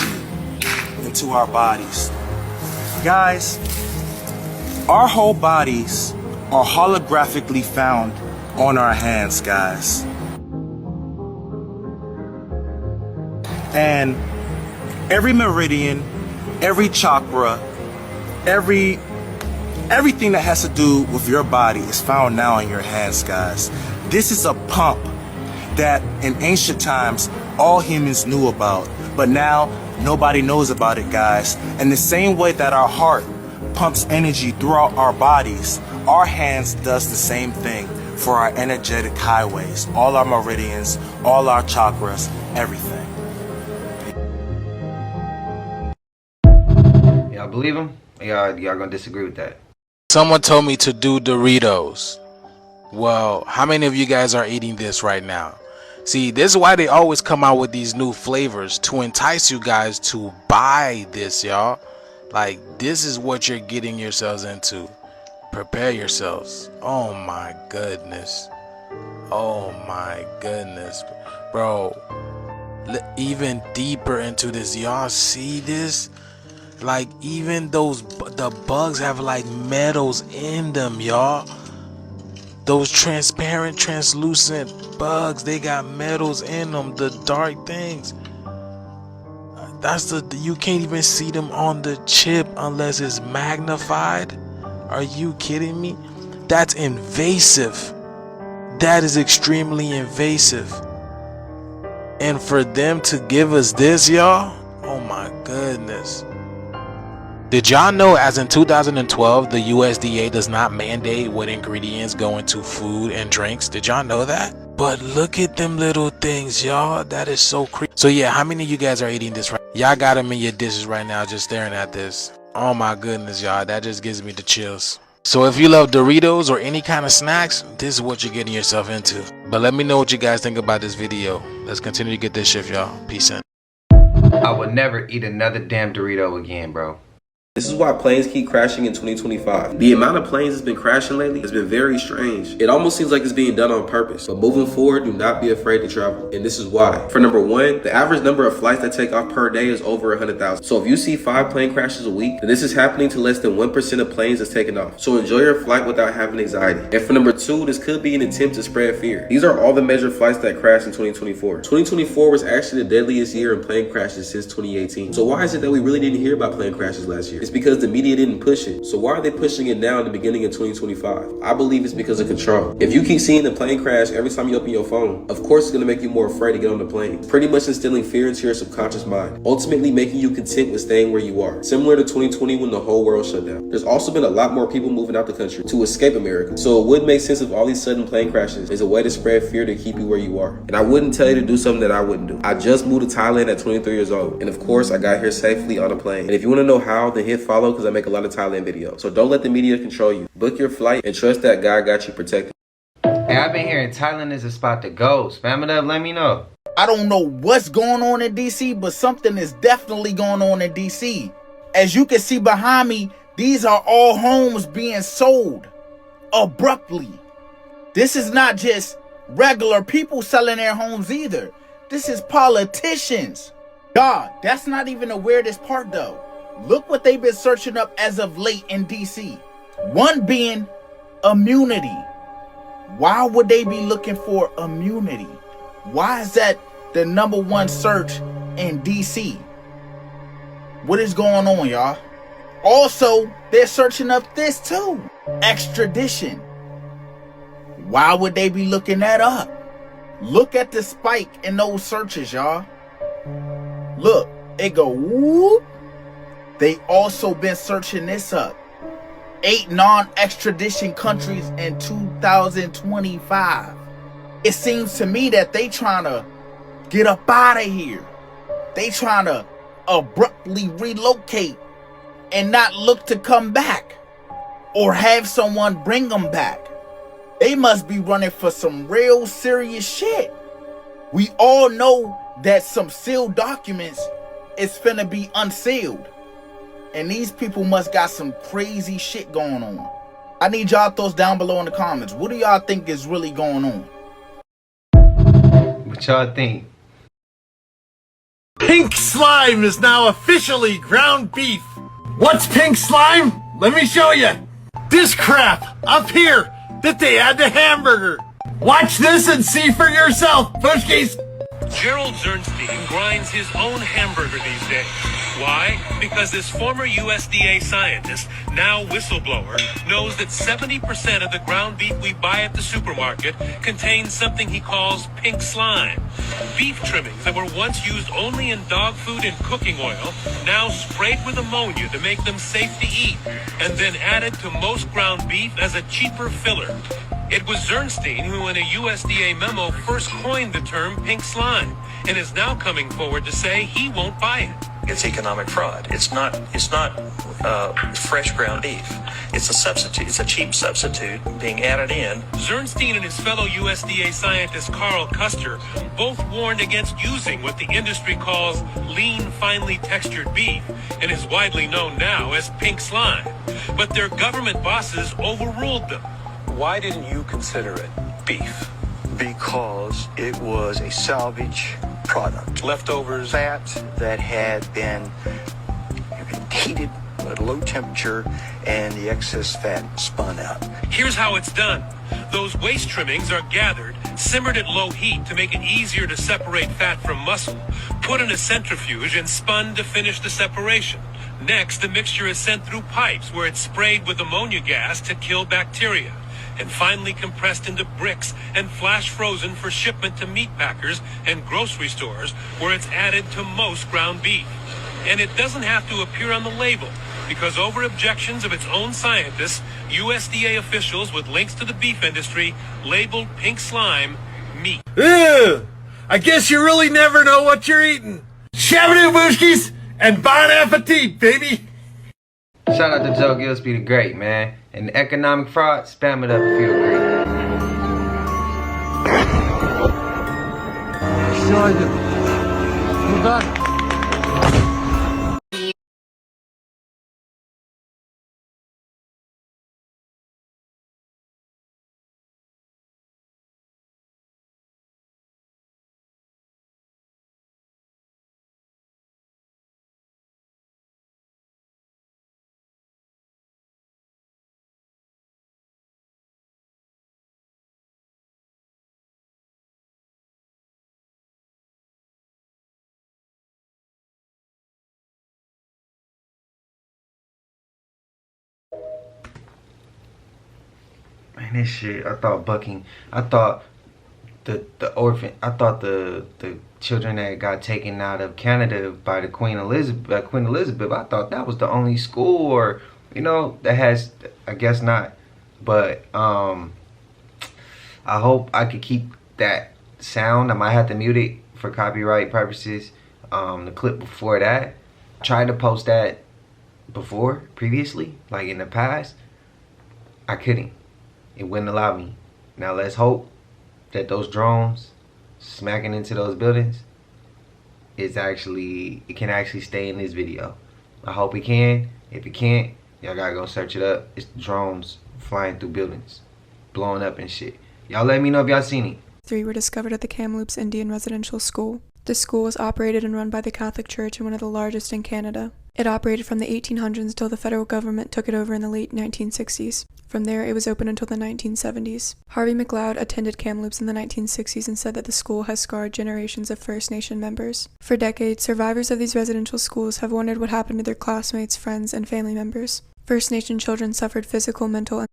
into our bodies. Guys, our whole bodies are holographically found on our hands, guys. And every meridian, every chakra, everything that has to do with your body is found now in your hands, guys. This is a pump that in ancient times all humans knew about, but now nobody knows about it, guys. And the same way that our heart pumps energy throughout our bodies, our hands does the same thing. for our energetic highways, all our meridians, all our chakras, everything. Y'all believe him? Y'all gonna disagree with that? Someone told me to do Doritos. Well, how many of you guys are eating this right now? See, this is why they always come out with these new flavors, to entice you guys to buy this, y'all. Like, this is what you're getting yourselves into. Prepare yourselves. Oh my goodness. Oh my goodness. Bro, even deeper into this, y'all see this? Like, even the bugs have like metals in them, y'all. Those transparent, translucent bugs, they got metals in them, the dark things. You can't even see them on the chip unless it's magnified. Are you kidding me? That's invasive. That is extremely invasive. And for them to give us this, y'all, oh my goodness. Did y'all know as in 2012, the USDA does not mandate what ingredients go into food and drinks? Did y'all know that? But look at them little things, y'all. That is so creepy. So yeah, how many of you guys are eating this right? Y'all got them in your dishes right now just staring at this. Oh my goodness, y'all. That just gives me the chills. So if you love Doritos or any kind of snacks, this is what you're getting yourself into. But let me know what you guys think about this video. Let's continue to get this shift, y'all. Peace in. I would never eat another damn Dorito again, bro. This is why planes keep crashing in 2025. The amount of planes that's been crashing lately has been very strange. It almost seems like it's being done on purpose. But moving forward, do not be afraid to travel. And this is why. For number one, the average number of flights that take off per day is over 100,000. So if you see 5 plane crashes a week, then this is happening to less than 1% of planes that's taken off. So enjoy your flight without having anxiety. And for number two, this could be an attempt to spread fear. These are all the major flights that crashed in 2024. 2024 was actually the deadliest year in plane crashes since 2018. So why is it that we really didn't hear about plane crashes last year? It's because the media didn't push it. So why are they pushing it now in the beginning of 2025? I believe it's because of control. If you keep seeing the plane crash every time you open your phone, of course it's going to make you more afraid to get on the plane. It's pretty much instilling fear into your subconscious mind, ultimately making you content with staying where you are. Similar to 2020 when the whole world shut down. There's also been a lot more people moving out the country to escape America. So it would make sense if all these sudden plane crashes is a way to spread fear to keep you where you are. And I wouldn't tell you to do something that I wouldn't do. I just moved to Thailand at 23 years old. And of course I got here safely on a plane. And if you want to know how, then hit follow because I make a lot of Thailand videos. So don't let the media control you. Book your flight and trust that God got you protected. Hey, I've been hearing Thailand is a spot to go. Spam it up, let me know. I don't know what's going on in DC, but something is definitely going on in DC. As you can see behind me, these are all homes being sold abruptly. This is not just regular people selling their homes either. This is politicians. God, that's not even the weirdest part though. Look what they've been searching up as of late in DC. One being immunity. Why would they be looking for immunity? Why is that the #1 search in DC? What is going on, y'all? Also, they're searching up this too. Extradition. Why would they be looking that up? Look at the spike in those searches, y'all. Look, it go whoop. They also been searching this up. 8 non-extradition countries in 2025. It seems to me that they trying to get up out of here. They trying to abruptly relocate and not look to come back or have someone bring them back. They must be running for some real serious shit. We all know that some sealed documents is finna be unsealed. And these people must got some crazy shit going on. I need y'all thoughts down below in the comments. What do y'all think is really going on? What y'all think? Pink slime is now officially ground beef. What's pink slime? Let me show you. This crap up here that they add to hamburger. Watch this and see for yourself. Push case. Gerald Zernstein grinds his own hamburger these days. Why? Because this former USDA scientist, now whistleblower, knows that 70% of the ground beef we buy at the supermarket contains something he calls pink slime. Beef trimmings that were once used only in dog food and cooking oil, now sprayed with ammonia to make them safe to eat, and then added to most ground beef as a cheaper filler. It was Zernstein who in a USDA memo first coined the term pink slime and is now coming forward to say he won't buy it. It's economic fraud. It's not fresh ground beef. It's a substitute. It's a cheap substitute being added in. Zernstein and his fellow USDA scientist Carl Custer both warned against using what the industry calls lean, finely textured beef and is widely known now as pink slime. But their government bosses overruled them. Why didn't you consider it beef? Because it was a salvage product. Leftovers, fat that had been heated at a low temperature and the excess fat spun out. Here's how it's done. Those waste trimmings are gathered, simmered at low heat to make it easier to separate fat from muscle, put in a centrifuge and spun to finish the separation. Next, the mixture is sent through pipes where it's sprayed with ammonia gas to kill bacteria, and finally compressed into bricks and flash frozen for shipment to meat packers and grocery stores where it's added to most ground beef. And it doesn't have to appear on the label, because over objections of its own scientists, USDA officials with links to the beef industry labeled pink slime meat. Ew! I guess you really never know what you're eating. Shabadoo booshkis and bon appetit, baby! Shout out to Joe Gillespie the Great, man. And the economic fraud, spam it up if you agree. Sure I do. You got it. Man, this shit, I thought the children that got taken out of Canada by the Queen Elizabeth, I thought that was the only school, or, you know, that has, I guess not. But I hope I could keep that sound. I might have to mute it for copyright purposes. The clip before that, tried to post that previously, like in the past. I couldn't. It wouldn't allow me. Now let's hope that those drones smacking into those buildings it can actually stay in this video. I hope it can. If it can't, y'all gotta go search it up. It's drones flying through buildings, blowing up and shit. Y'all let me know if y'all seen it. 3 were discovered at the Kamloops Indian Residential School. The school was operated and run by the Catholic Church and one of the largest in Canada. It operated from the 1800s until the federal government took it over in the late 1960s. From there, it was open until the 1970s. Harvey McLeod attended Kamloops in the 1960s and said that the school has scarred generations of First Nation members. For decades, survivors of these residential schools have wondered what happened to their classmates, friends, and family members. First Nation children suffered physical, mental, and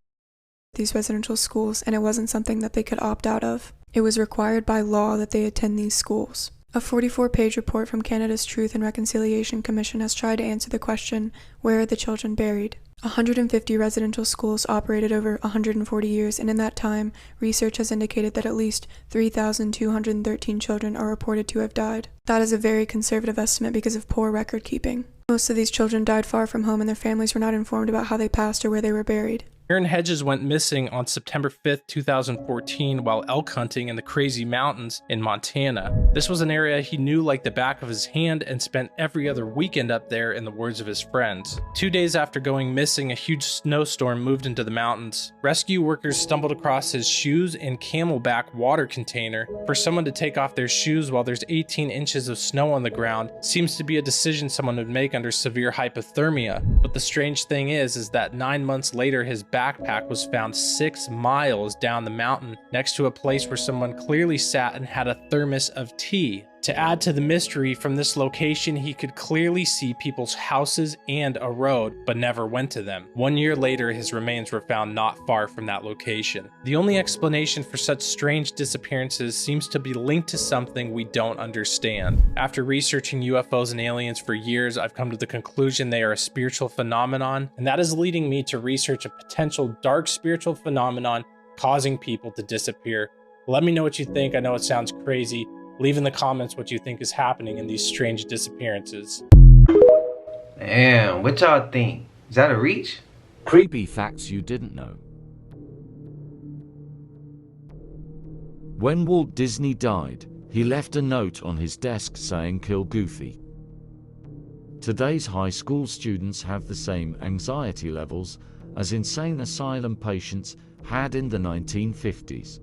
these residential schools, and it wasn't something that they could opt out of. It was required by law that they attend these schools. A 44-page report from Canada's Truth and Reconciliation Commission has tried to answer the question, where are the children buried? 150 residential schools operated over 140 years, and in that time, research has indicated that at least 3,213 children are reported to have died. That is a very conservative estimate because of poor record keeping. Most of these children died far from home and their families were not informed about how they passed or where they were buried. Aaron Hedges went missing on September 5th, 2014 while elk hunting in the Crazy Mountains in Montana. This was an area he knew like the back of his hand and spent every other weekend up there, in the words of his friends. 2 days after going missing, a huge snowstorm moved into the mountains. Rescue workers stumbled across his shoes and camelback water container. For someone to take off their shoes while there's 18 inches of snow on the ground seems to be a decision someone would make under severe hypothermia. But the strange thing is that 9 months later, his backpack was found 6 miles down the mountain next to a place where someone clearly sat and had a thermos of tea. To add to the mystery, from this location he could clearly see people's houses and a road, but never went to them. 1 year later, his remains were found not far from that location. The only explanation for such strange disappearances seems to be linked to something we don't understand. After researching UFOs and aliens for years, I've come to the conclusion they are a spiritual phenomenon, and that is leading me to research a potential dark spiritual phenomenon causing people to disappear. Let me know what you think. I know it sounds crazy. Leave in the comments what you think is happening in these strange disappearances. Damn, what y'all think? Is that a reach? Creepy facts you didn't know. When Walt Disney died, he left a note on his desk saying "Kill Goofy." Today's high school students have the same anxiety levels as insane asylum patients had in the 1950s.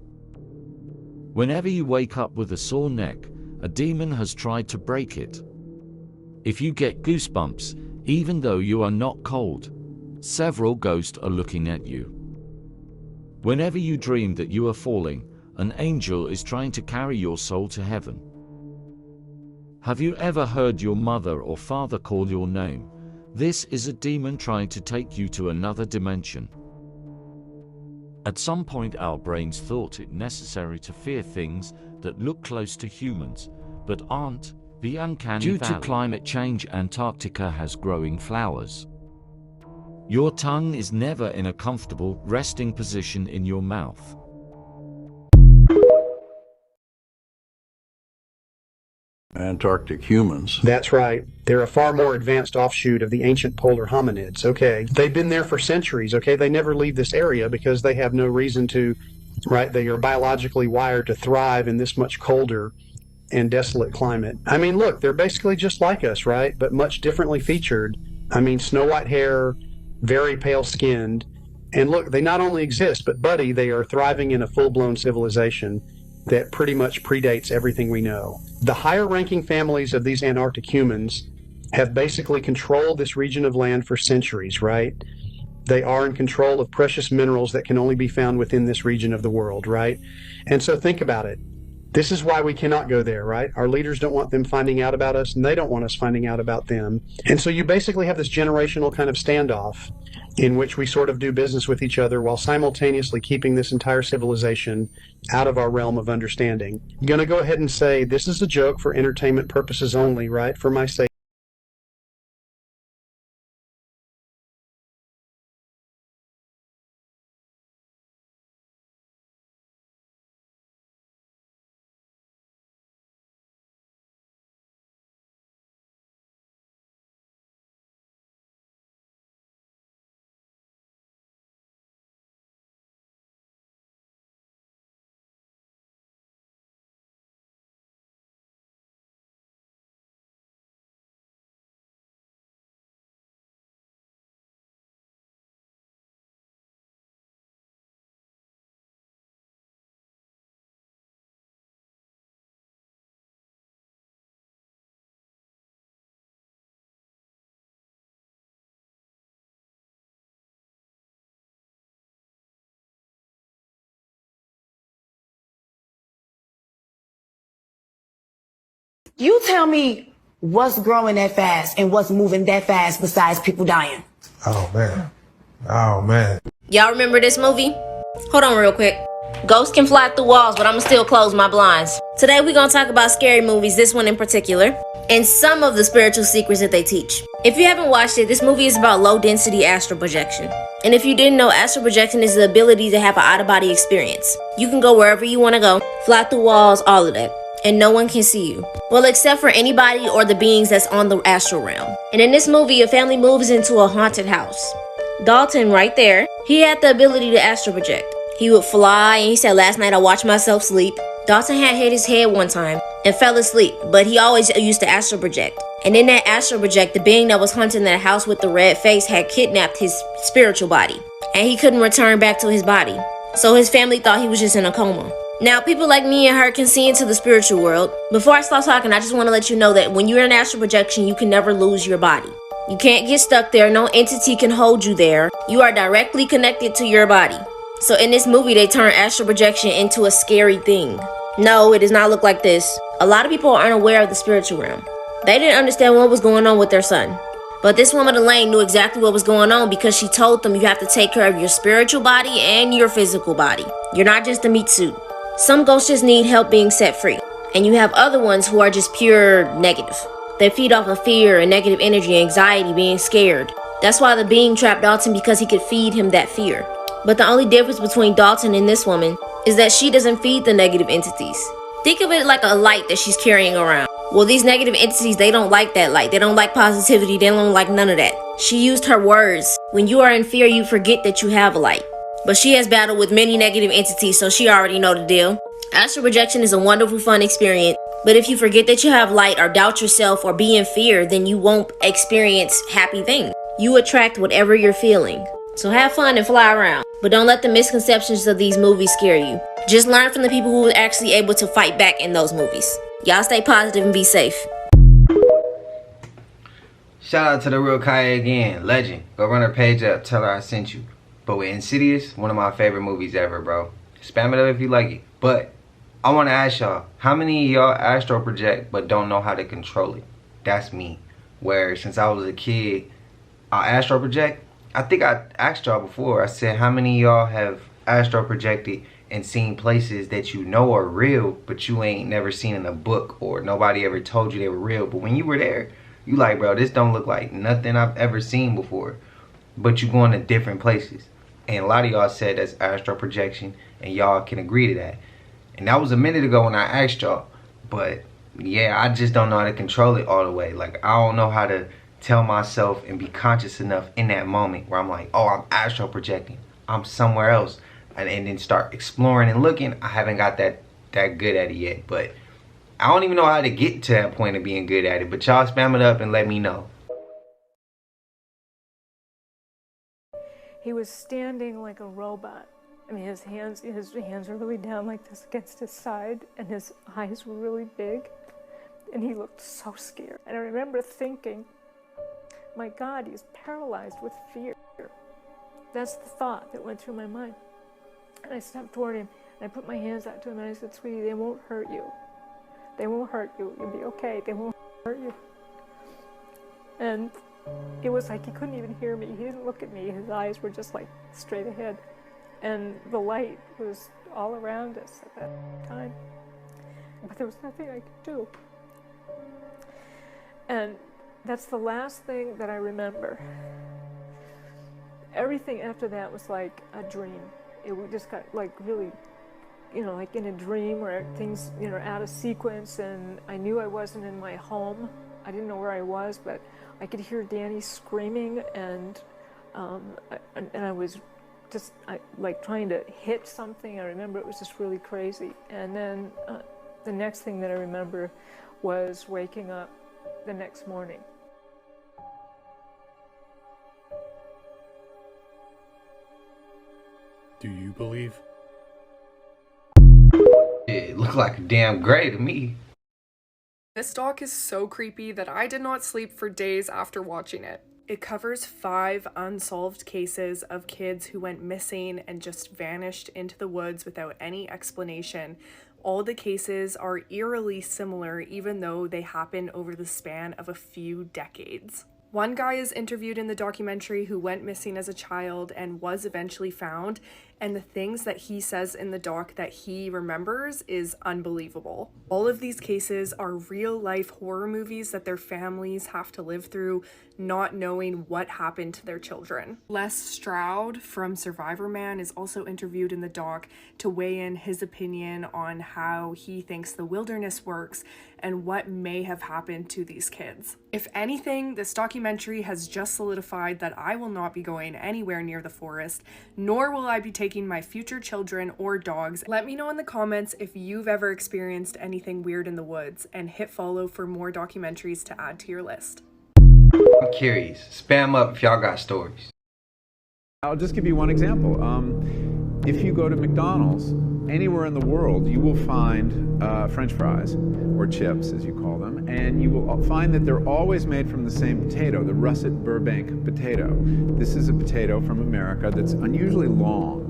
Whenever you wake up with a sore neck, a demon has tried to break it. If you get goosebumps, even though you are not cold, several ghosts are looking at you. Whenever you dream that you are falling, an angel is trying to carry your soul to heaven. Have you ever heard your mother or father call your name? This is a demon trying to take you to another dimension. At some point our brains thought it necessary to fear things that look close to humans, but aren't. The uncanny valley. Due to climate change, Antarctica has growing flowers. Your tongue is never in a comfortable, resting position in your mouth. Antarctic humans. That's right. They're a far more advanced offshoot of the ancient polar hominids, okay? They've been there for centuries, okay? They never leave this area because they have no reason to, right? They are biologically wired to thrive in this much colder and desolate climate. I mean, look, they're basically just like us, right? But much differently featured. I mean, snow white hair, very pale skinned. And look, they not only exist, but buddy, they are thriving in a full-blown civilization that pretty much predates everything we know. The higher ranking families of these Antarctic humans have basically controlled this region of land for centuries, right? They are in control of precious minerals that can only be found within this region of the world, right? And so think about it. This is why we cannot go there, right? Our leaders don't want them finding out about us, and they don't want us finding out about them. And so you basically have this generational kind of standoff in which we sort of do business with each other while simultaneously keeping this entire civilization out of our realm of understanding. I'm going to go ahead and say this is a joke for entertainment purposes only, right? For my sake. You tell me what's growing that fast and what's moving that fast besides people dying. Oh, man. Oh, man. Y'all remember this movie? Hold on real quick. Ghosts can fly through walls, but I'ma still close my blinds. Today we're gonna talk about scary movies, this one in particular, and some of the spiritual secrets that they teach. If you haven't watched it, this movie is about low density astral projection. And if you didn't know, astral projection is the ability to have an out-of-body experience. You can go wherever you wanna go, fly through walls, all of that. And no one can see you. Well, except for anybody or the beings that's on the astral realm. And in this movie, a family moves into a haunted house. Dalton, right there, he had the ability to astral project. He would fly, and he said, "Last night I watched myself sleep." Dalton had hit his head one time and fell asleep, but he always used to astral project. And in that astral project, the being that was haunting that house with the red face had kidnapped his spiritual body, and he couldn't return back to his body. So his family thought he was just in a coma. Now, people like me and her can see into the spiritual world. Before I start talking, I just want to let you know that when you're in astral projection, you can never lose your body. You can't get stuck there. No entity can hold you there. You are directly connected to your body. So in this movie, they turn astral projection into a scary thing. No, it does not look like this. A lot of people are unaware of the spiritual realm. They didn't understand what was going on with their son. But this woman Elaine knew exactly what was going on because she told them you have to take care of your spiritual body and your physical body. You're not just a meat suit. Some ghosts just need help being set free. And you have other ones who are just pure negative. They feed off of fear and negative energy, anxiety, being scared. That's why the being trapped Dalton, because he could feed him that fear. But the only difference between Dalton and this woman is that she doesn't feed the negative entities. Think of it like a light that she's carrying around. Well, these negative entities, they don't like that light. They don't like positivity. They don't like none of that. She used her words. When you are in fear, you forget that you have a light. But she has battled with many negative entities, so she already know the deal. Astral projection is a wonderful, fun experience. But if you forget that you have light or doubt yourself or be in fear, then you won't experience happy things. You attract whatever you're feeling. So have fun and fly around. But don't let the misconceptions of these movies scare you. Just learn from the people who were actually able to fight back in those movies. Y'all stay positive and be safe. Shout out to the real Kaya again. Legend. Go run her page up. Tell her I sent you. But with Insidious, one of my favorite movies ever, bro. Spam it up if you like it. But I want to ask y'all, how many of y'all astral project but don't know how to control it? That's me. Where since I was a kid, I astral project. I think I asked y'all before. I said, how many of y'all have astral projected and seen places that you know are real, but you ain't never seen in a book or nobody ever told you they were real? But when you were there, you like, bro, this don't look like nothing I've ever seen before. But you going to different places. And a lot of y'all said that's astral projection, and y'all can agree to that. And that was a minute ago when I asked y'all. But yeah, I just don't know how to control it all the way. Like, I don't know how to tell myself and be conscious enough in that moment where I'm like, oh, I'm astral projecting. I'm somewhere else. And then start exploring and looking. I haven't got that good at it yet. But I don't even know how to get to that point of being good at it. But y'all spam it up and let me know. He was standing like a robot. I mean, his hands were really down like this against his side, and his eyes were really big, and he looked so scared. And I remember thinking, my God, he's paralyzed with fear. That's the thought that went through my mind. And I stepped toward him, and I put my hands out to him, and I said, sweetie, they won't hurt you. They won't hurt you. You'll be okay. They won't hurt you. And it was like he couldn't even hear me. He didn't look at me. His eyes were just like straight ahead. And the light was all around us at that time. But there was nothing I could do. And that's the last thing that I remember. Everything after that was like a dream. It just got like really, like in a dream where things, out of sequence, and I knew I wasn't in my home. I didn't know where I was, but I could hear Danny screaming, and I was just like trying to hit something. I remember it was just really crazy. And then the next thing that I remember was waking up the next morning. Do you believe? It looked like damn gray to me. This doc is so creepy that I did not sleep for days after watching it. It covers 5 unsolved cases of kids who went missing and just vanished into the woods without any explanation. All the cases are eerily similar, even though they happen over the span of a few decades. One guy is interviewed in the documentary who went missing as a child and was eventually found, and the things that he says in the doc that he remembers is unbelievable. All of these cases are real-life horror movies that their families have to live through, not knowing what happened to their children. Les Stroud from Survivor Man is also interviewed in the doc to weigh in his opinion on how he thinks the wilderness works and what may have happened to these kids. If anything, this documentary has just solidified that I will not be going anywhere near the forest, nor will I be taking my future children or dogs. Let me know in the comments if you've ever experienced anything weird in the woods, and hit follow for more documentaries to add to your list. I'm curious. Spam up if y'all got stories. I'll just give you one example. If you go to McDonald's, anywhere in the world, you will find French fries, or chips as you call them, and you will find that they're always made from the same potato, the russet Burbank potato. This is a potato from America that's unusually long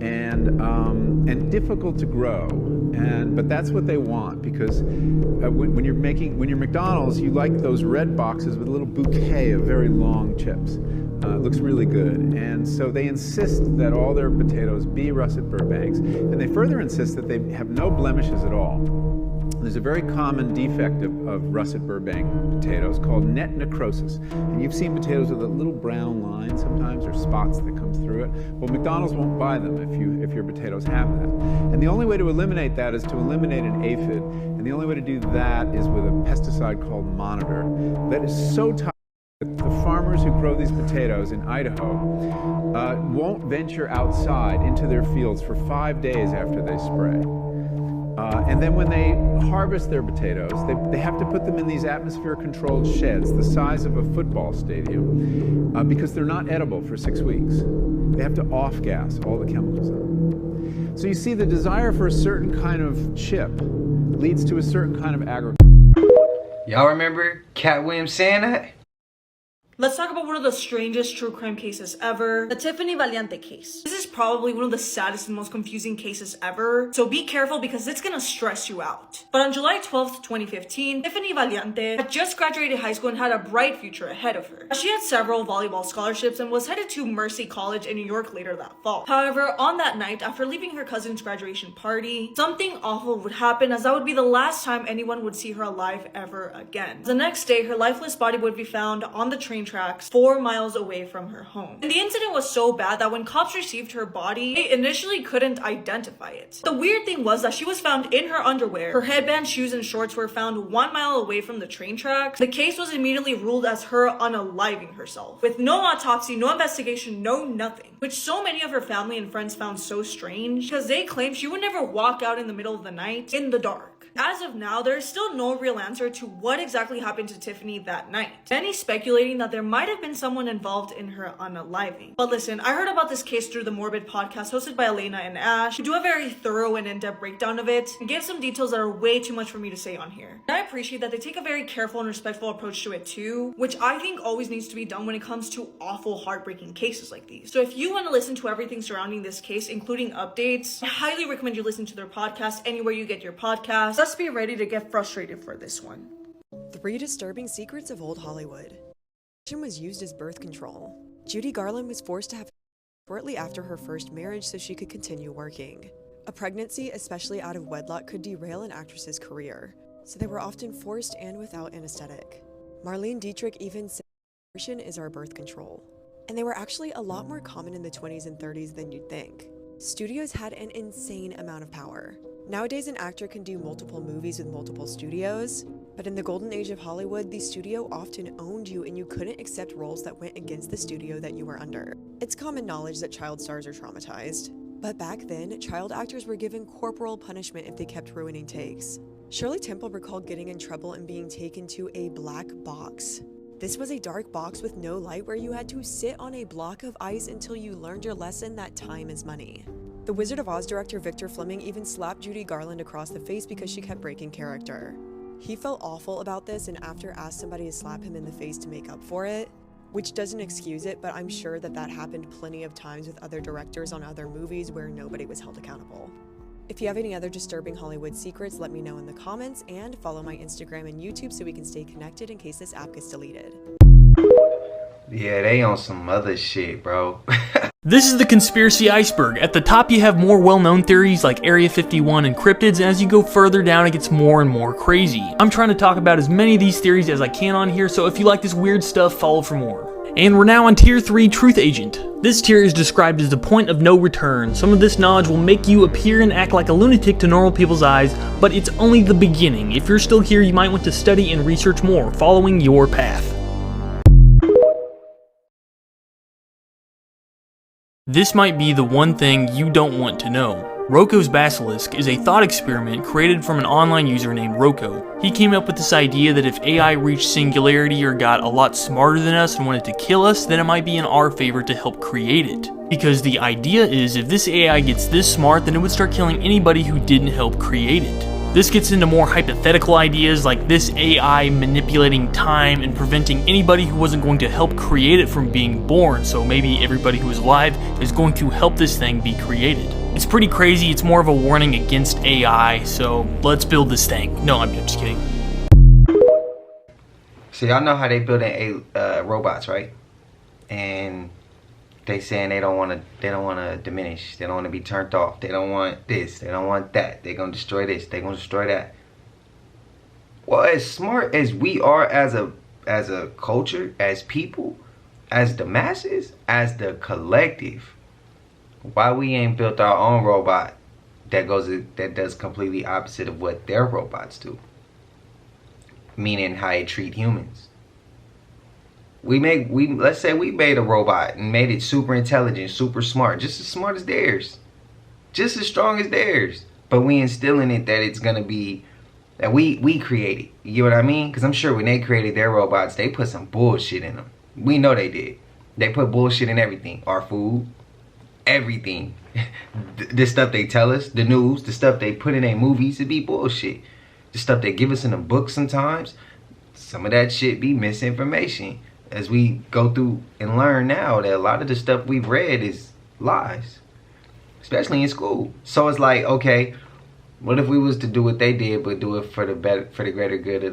and difficult to grow, but that's what they want, because when you're McDonald's, you like those red boxes with a little bouquet of very long chips. It looks really good, and so they insist that all their potatoes be russet Burbanks, and they further insist that they have no blemishes at all. There's a very common defect of russet Burbank potatoes called net necrosis. And you've seen potatoes with a little brown line sometimes, or spots that come through it. Well, McDonald's won't buy them if your potatoes have that. And the only way to eliminate that is to eliminate an aphid. And the only way to do that is with a pesticide called Monitor that is so toxic that the farmers who grow these potatoes in Idaho won't venture outside into their fields for 5 days after they spray. And then when they harvest their potatoes, they have to put them in these atmosphere-controlled sheds the size of a football stadium because they're not edible for 6 weeks. They have to off-gas all the chemicals in them. So you see, the desire for a certain kind of chip leads to a certain kind of agriculture. Y'all remember Cat Williams saying that? Let's talk about one of the strangest true crime cases ever, the Tiffany Valiente case. This is probably one of the saddest and most confusing cases ever, so be careful because it's gonna stress you out. But on July 12th, 2015, Tiffany Valiente had just graduated high school and had a bright future ahead of her. She had several volleyball scholarships and was headed to Mercy College in New York later that fall. However, on that night, after leaving her cousin's graduation party, something awful would happen, as that would be the last time anyone would see her alive ever again. The next day, her lifeless body would be found on the train tracks 4 miles away from her home. And the incident was so bad that when cops received her body, they initially couldn't identify it. The weird thing was that she was found in her underwear. Her headband, shoes, and shorts were found 1 mile away from the train tracks. The case was immediately ruled as her unaliving herself, with no autopsy, no investigation, no nothing, which so many of her family and friends found so strange because they claimed she would never walk out in the middle of the night in the dark. As of now, there is still no real answer to what exactly happened to Tiffany that night. Many speculating that there might have been someone involved in her unaliving. But listen, I heard about this case through the Morbid podcast hosted by Elena and Ash, who do a very thorough and in-depth breakdown of it and give some details that are way too much for me to say on here. And I appreciate that they take a very careful and respectful approach to it too, which I think always needs to be done when it comes to awful, heartbreaking cases like these. So if you want to listen to everything surrounding this case, including updates, I highly recommend you listen to their podcast anywhere you get your podcasts. Let's be ready to get frustrated for this one. 3 disturbing secrets of old Hollywood. Abortion was used as birth control. Judy Garland was forced to have shortly after her first marriage so she could continue working. A pregnancy, especially out of wedlock, could derail an actress's career, so they were often forced and without anesthetic. Marlene Dietrich even said abortion is our birth control. And they were actually a lot more common in the 20s and 30s than you'd think. Studios had an insane amount of power. Nowadays, an actor can do multiple movies with multiple studios, but in the golden age of Hollywood, the studio often owned you and you couldn't accept roles that went against the studio that you were under. It's common knowledge that child stars are traumatized, but back then, child actors were given corporal punishment if they kept ruining takes. Shirley Temple recalled getting in trouble and being taken to a black box. This was a dark box with no light where you had to sit on a block of ice until you learned your lesson that time is money. The Wizard of Oz director Victor Fleming even slapped Judy Garland across the face because she kept breaking character. He felt awful about this and after asked somebody to slap him in the face to make up for it, which doesn't excuse it, but I'm sure that happened plenty of times with other directors on other movies where nobody was held accountable. If you have any other disturbing Hollywood secrets, let me know in the comments and follow my Instagram and YouTube so we can stay connected in case this app gets deleted. Yeah, they on some other shit, bro. This is the conspiracy iceberg. At the top you have more well-known theories like Area 51 and cryptids, and as you go further down it gets more and more crazy. I'm trying to talk about as many of these theories as I can on here, so if you like this weird stuff, follow for more. And we're now on Tier 3 Truth Agent. This tier is described as the point of no return. Some of this knowledge will make you appear and act like a lunatic to normal people's eyes, but it's only the beginning. If you're still here, you might want to study and research more, following your path. This might be the one thing you don't want to know. Rocco's Basilisk is a thought experiment created from an online user named Rocco. He came up with this idea that if AI reached singularity or got a lot smarter than us and wanted to kill us, then it might be in our favor to help create it. Because the idea is if this AI gets this smart, then it would start killing anybody who didn't help create it. This gets into more hypothetical ideas like this AI manipulating time and preventing anybody who wasn't going to help create it from being born, so maybe everybody who is alive is going to help this thing be created. It's pretty crazy. It's more of a warning against AI, so let's build this thing. No, I'm just kidding. So y'all know how they building robots, right? And they saying they don't want to diminish. They don't want to be turned off. They don't want this. They don't want that. They're gonna destroy this. They're gonna destroy that. Well, as smart as we are as a culture, as people, as the masses, as the collective, why we ain't built our own robot that does completely opposite of what their robots do? Meaning how it treat humans. Let's say we made a robot and made it super intelligent, super smart, just as smart as theirs, just as strong as theirs, but we instill in it that it's gonna be that we created. You get what I mean? Because I'm sure when they created their robots, they put some bullshit in them. We know they did. They put bullshit in everything. Our food, everything. The stuff they tell us, the news, the stuff they put in their movies, it be bullshit. The stuff they give us in the books sometimes, some of that shit be misinformation. As we go through and learn now that a lot of the stuff we've read is lies, especially in school. So it's like, okay, what if we was to do what they did, but do it for the greater good of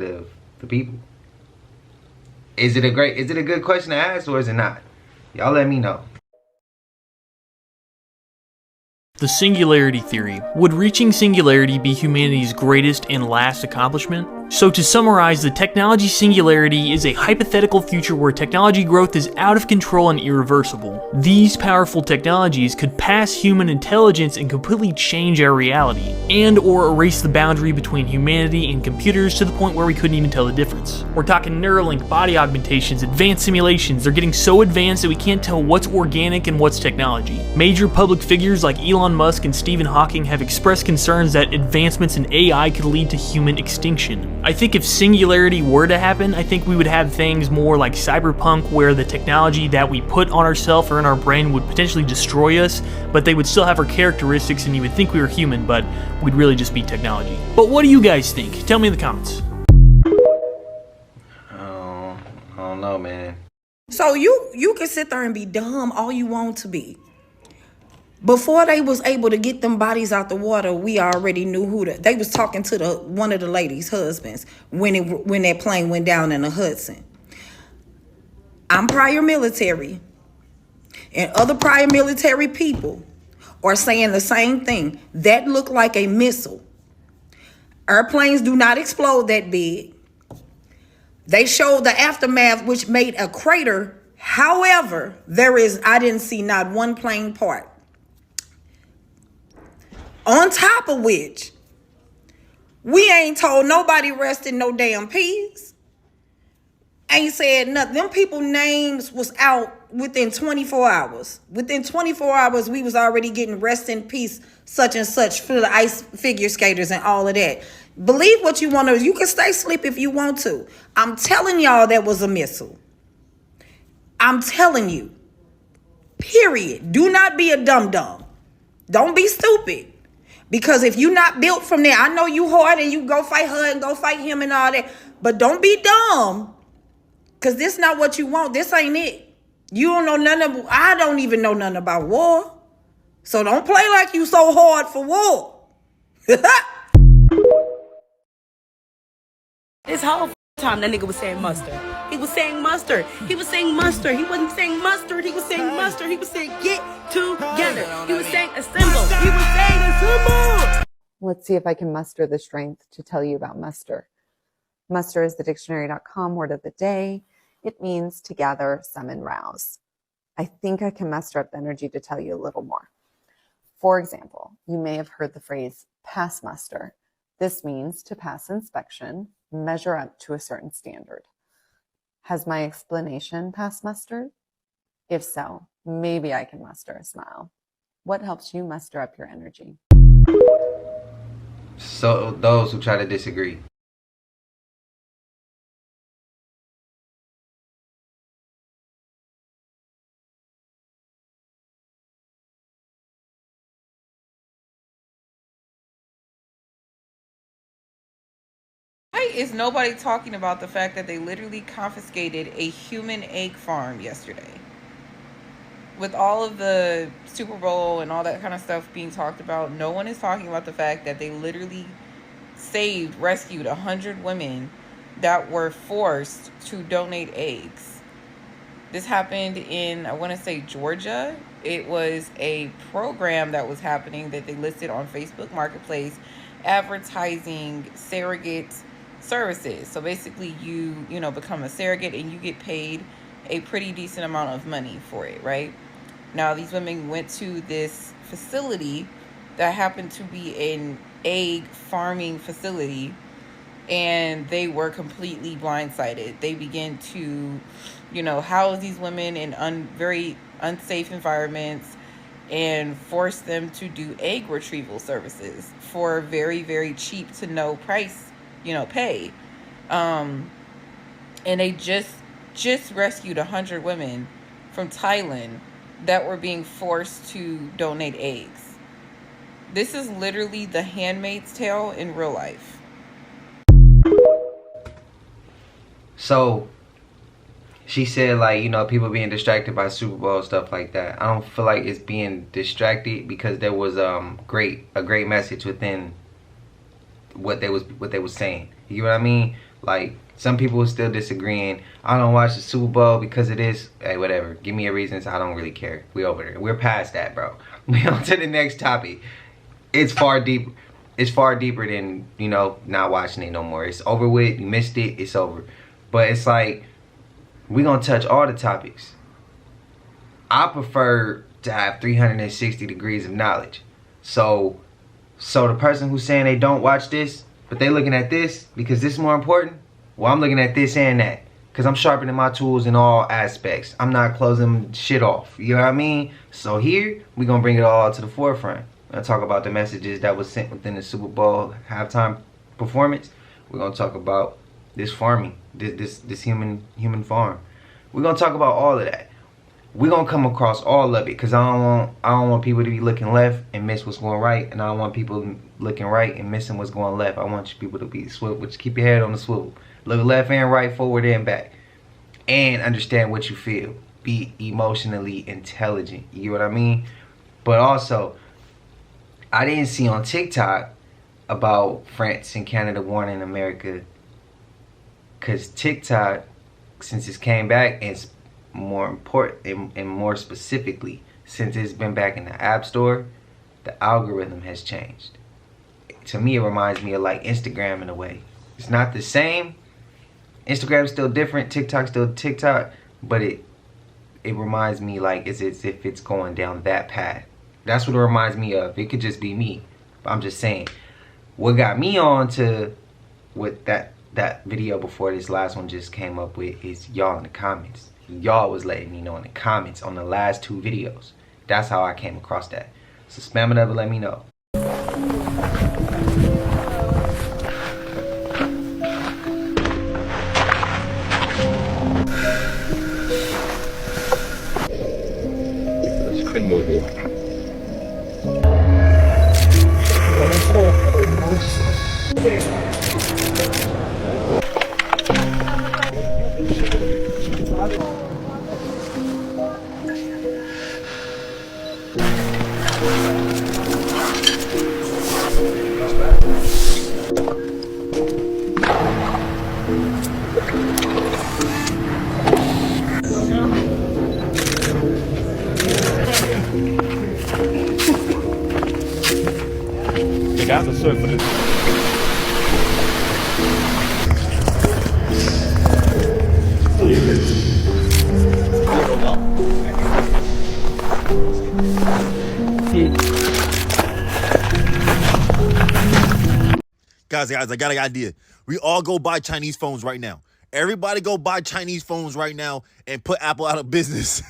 the people? Is it a good question to ask, or is it not? Y'all let me know. The singularity theory. Would reaching singularity be humanity's greatest and last accomplishment? So to summarize, the technology singularity is a hypothetical future where technology growth is out of control and irreversible. These powerful technologies could pass human intelligence and completely change our reality, and or erase the boundary between humanity and computers to the point where we couldn't even tell the difference. We're talking Neuralink, body augmentations, advanced simulations. They're getting so advanced that we can't tell what's organic and what's technology. Major public figures like Elon Musk and Stephen Hawking have expressed concerns that advancements in AI could lead to human extinction. I think if singularity were to happen, I think we would have things more like cyberpunk, where the technology that we put on ourselves or in our brain would potentially destroy us, but they would still have our characteristics and you would think we were human, but we'd really just be technology. But what do you guys think? Tell me in the comments. I don't know, man. So you can sit there and be dumb all you want to be. Before they was able to get them bodies out the water, we already knew they was talking to one of the ladies' husbands when that plane went down in the Hudson. I'm prior military, and other prior military people are saying the same thing. That looked like a missile. Airplanes do not explode that big. They showed the aftermath, which made a crater. However, I didn't see not one plane part. On top of which, we ain't told nobody rest in no damn peace. Ain't said nothing. Them people names was out within 24 hours. Within 24 hours, we was already getting rest in peace, such and such, for the ice figure skaters and all of that. Believe what you want to. You can stay asleep if you want to. I'm telling y'all that was a missile. I'm telling you. Period. Do not be a dum-dum. Don't be stupid. Because if you not built from there, I know you hard and you go fight her and go fight him and all that. But don't be dumb. Because this not what you want. This ain't it. You don't know nothing. I don't even know nothing about war. So don't play like you so hard for war. This whole time that nigga was saying mustard. He was saying mustard. He was saying mustard. He wasn't saying mustard. He was saying mustard. He was saying get together. He was saying assemble. He was saying assemble. Let's see if I can muster the strength to tell you about muster. Muster is the dictionary.com word of the day. It means to gather, summon, rouse. I think I can muster up the energy to tell you a little more. For example, you may have heard the phrase pass muster. This means to pass inspection, measure up to a certain standard. Has my explanation passed muster? If so, maybe I can muster a smile. What helps you muster up your energy? So those who try to disagree. Why is nobody talking about the fact that they literally confiscated a human egg farm yesterday? With all of the Super Bowl and all that kind of stuff being talked about, no one is talking about the fact that they literally rescued 100 women that were forced to donate eggs. This happened in, I want to say, Georgia. It was a program that was happening that they listed on Facebook Marketplace, advertising surrogate services. So basically you know, become a surrogate and you get paid a pretty decent amount of money for it, right? Now, these women went to this facility that happened to be an egg farming facility, and they were completely blindsided. They began to, you know, house these women in very unsafe environments and force them to do egg retrieval services for very, very cheap to no price, you know, pay. And they just rescued 100 women from Thailand that were being forced to donate eggs. This is literally The Handmaid's Tale in real life. So she said, like, you know, people being distracted by Super Bowl, stuff like that. I don't feel like it's being distracted, because there was a great message within what they was saying. You know what I mean? Like, some people are still disagreeing. I don't watch the Super Bowl because it is, hey, whatever. Give me a reason. I don't really care. We over there. We're past that, bro. We on to the next topic. It's far deep. It's far deeper than, you know, not watching it no more. It's over with. You missed it. It's over. But it's like, we gonna touch all the topics. I prefer to have 360 degrees of knowledge. So the person who's saying they don't watch this, but they looking at this because this is more important, well, I'm looking at this and that, because I'm sharpening my tools in all aspects. I'm not closing shit off. You know what I mean? So here, we're going to bring it all to the forefront. We're going to talk about the messages that was sent within the Super Bowl halftime performance. We're going to talk about this farming, this human farm. We're going to talk about all of that. We're going to come across all of it, because I don't want people to be looking left and miss what's going right, and I don't want people looking right and missing what's going left. I want you people to be swivel. Just keep your head on the swivel. Look left and right, forward and back. And understand what you feel. Be emotionally intelligent. You know what I mean? But also, I didn't see on TikTok about France and Canada warning America. Because TikTok, since it came back, it's more important and more specifically, since it's been back in the App Store, the algorithm has changed. To me, it reminds me of like Instagram in a way. It's not the same. Instagram's still different, TikTok's still TikTok, but it reminds me like it's as if it's going down that path. That's what it reminds me of. It could just be me, but I'm just saying. What got me on to what that video before this last one just came up with is y'all in the comments. Y'all was letting me know in the comments on the last 2 videos. That's how I came across that. So spam it up and let me know. They got the surf for this. Guys, I got an idea. We all go buy Chinese phones right now. Everybody go buy Chinese phones right now and put Apple out of business.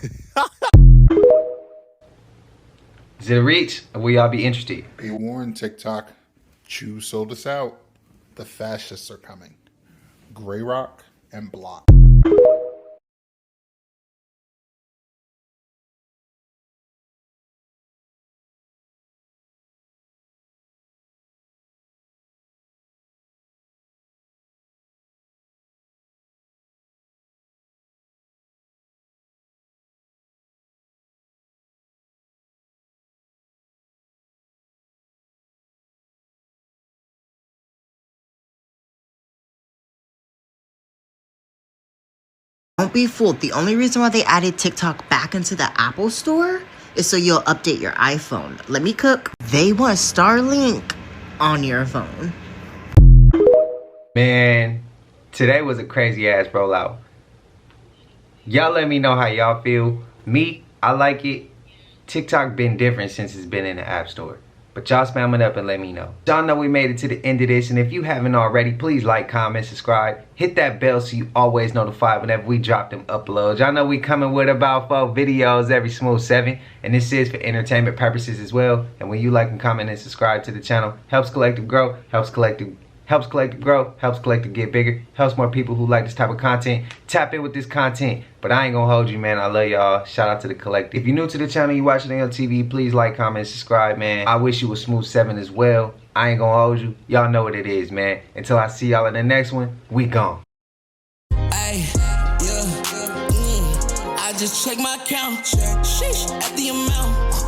Is it a reach? Or will y'all be interested? Be warned, TikTok. Chew sold us out. The fascists are coming. Grey Rock and Block. Don't be fooled. The only reason why they added TikTok back into the Apple Store is so you'll update your iPhone. Let me cook. They want Starlink on your phone. Man, today was a crazy ass rollout. Y'all let me know how y'all feel. Me, I like it. TikTok been different since it's been in the App Store. But y'all spam it up and let me know. Y'all know we made it to the end of this, and if you haven't already, please like, comment, subscribe. Hit that bell so you always notified whenever we drop them uploads. Y'all know we coming with about 4 videos every smooth 7, and this is for entertainment purposes as well. And when you like and comment and subscribe to the channel, helps Collective grow, helps Collective grow, helps Collective get bigger, helps more people who like this type of content tap in with this content. But I ain't gonna hold you, man. I love y'all. Shout out to the Collective. If you're new to the channel, you watching it on TV, please like, comment, subscribe, man. I wish you a smooth 7 as well. I ain't gonna hold you. Y'all know what it is, man. Until I see y'all in the next one, we gone. I just check my account. Sheesh, at the amount.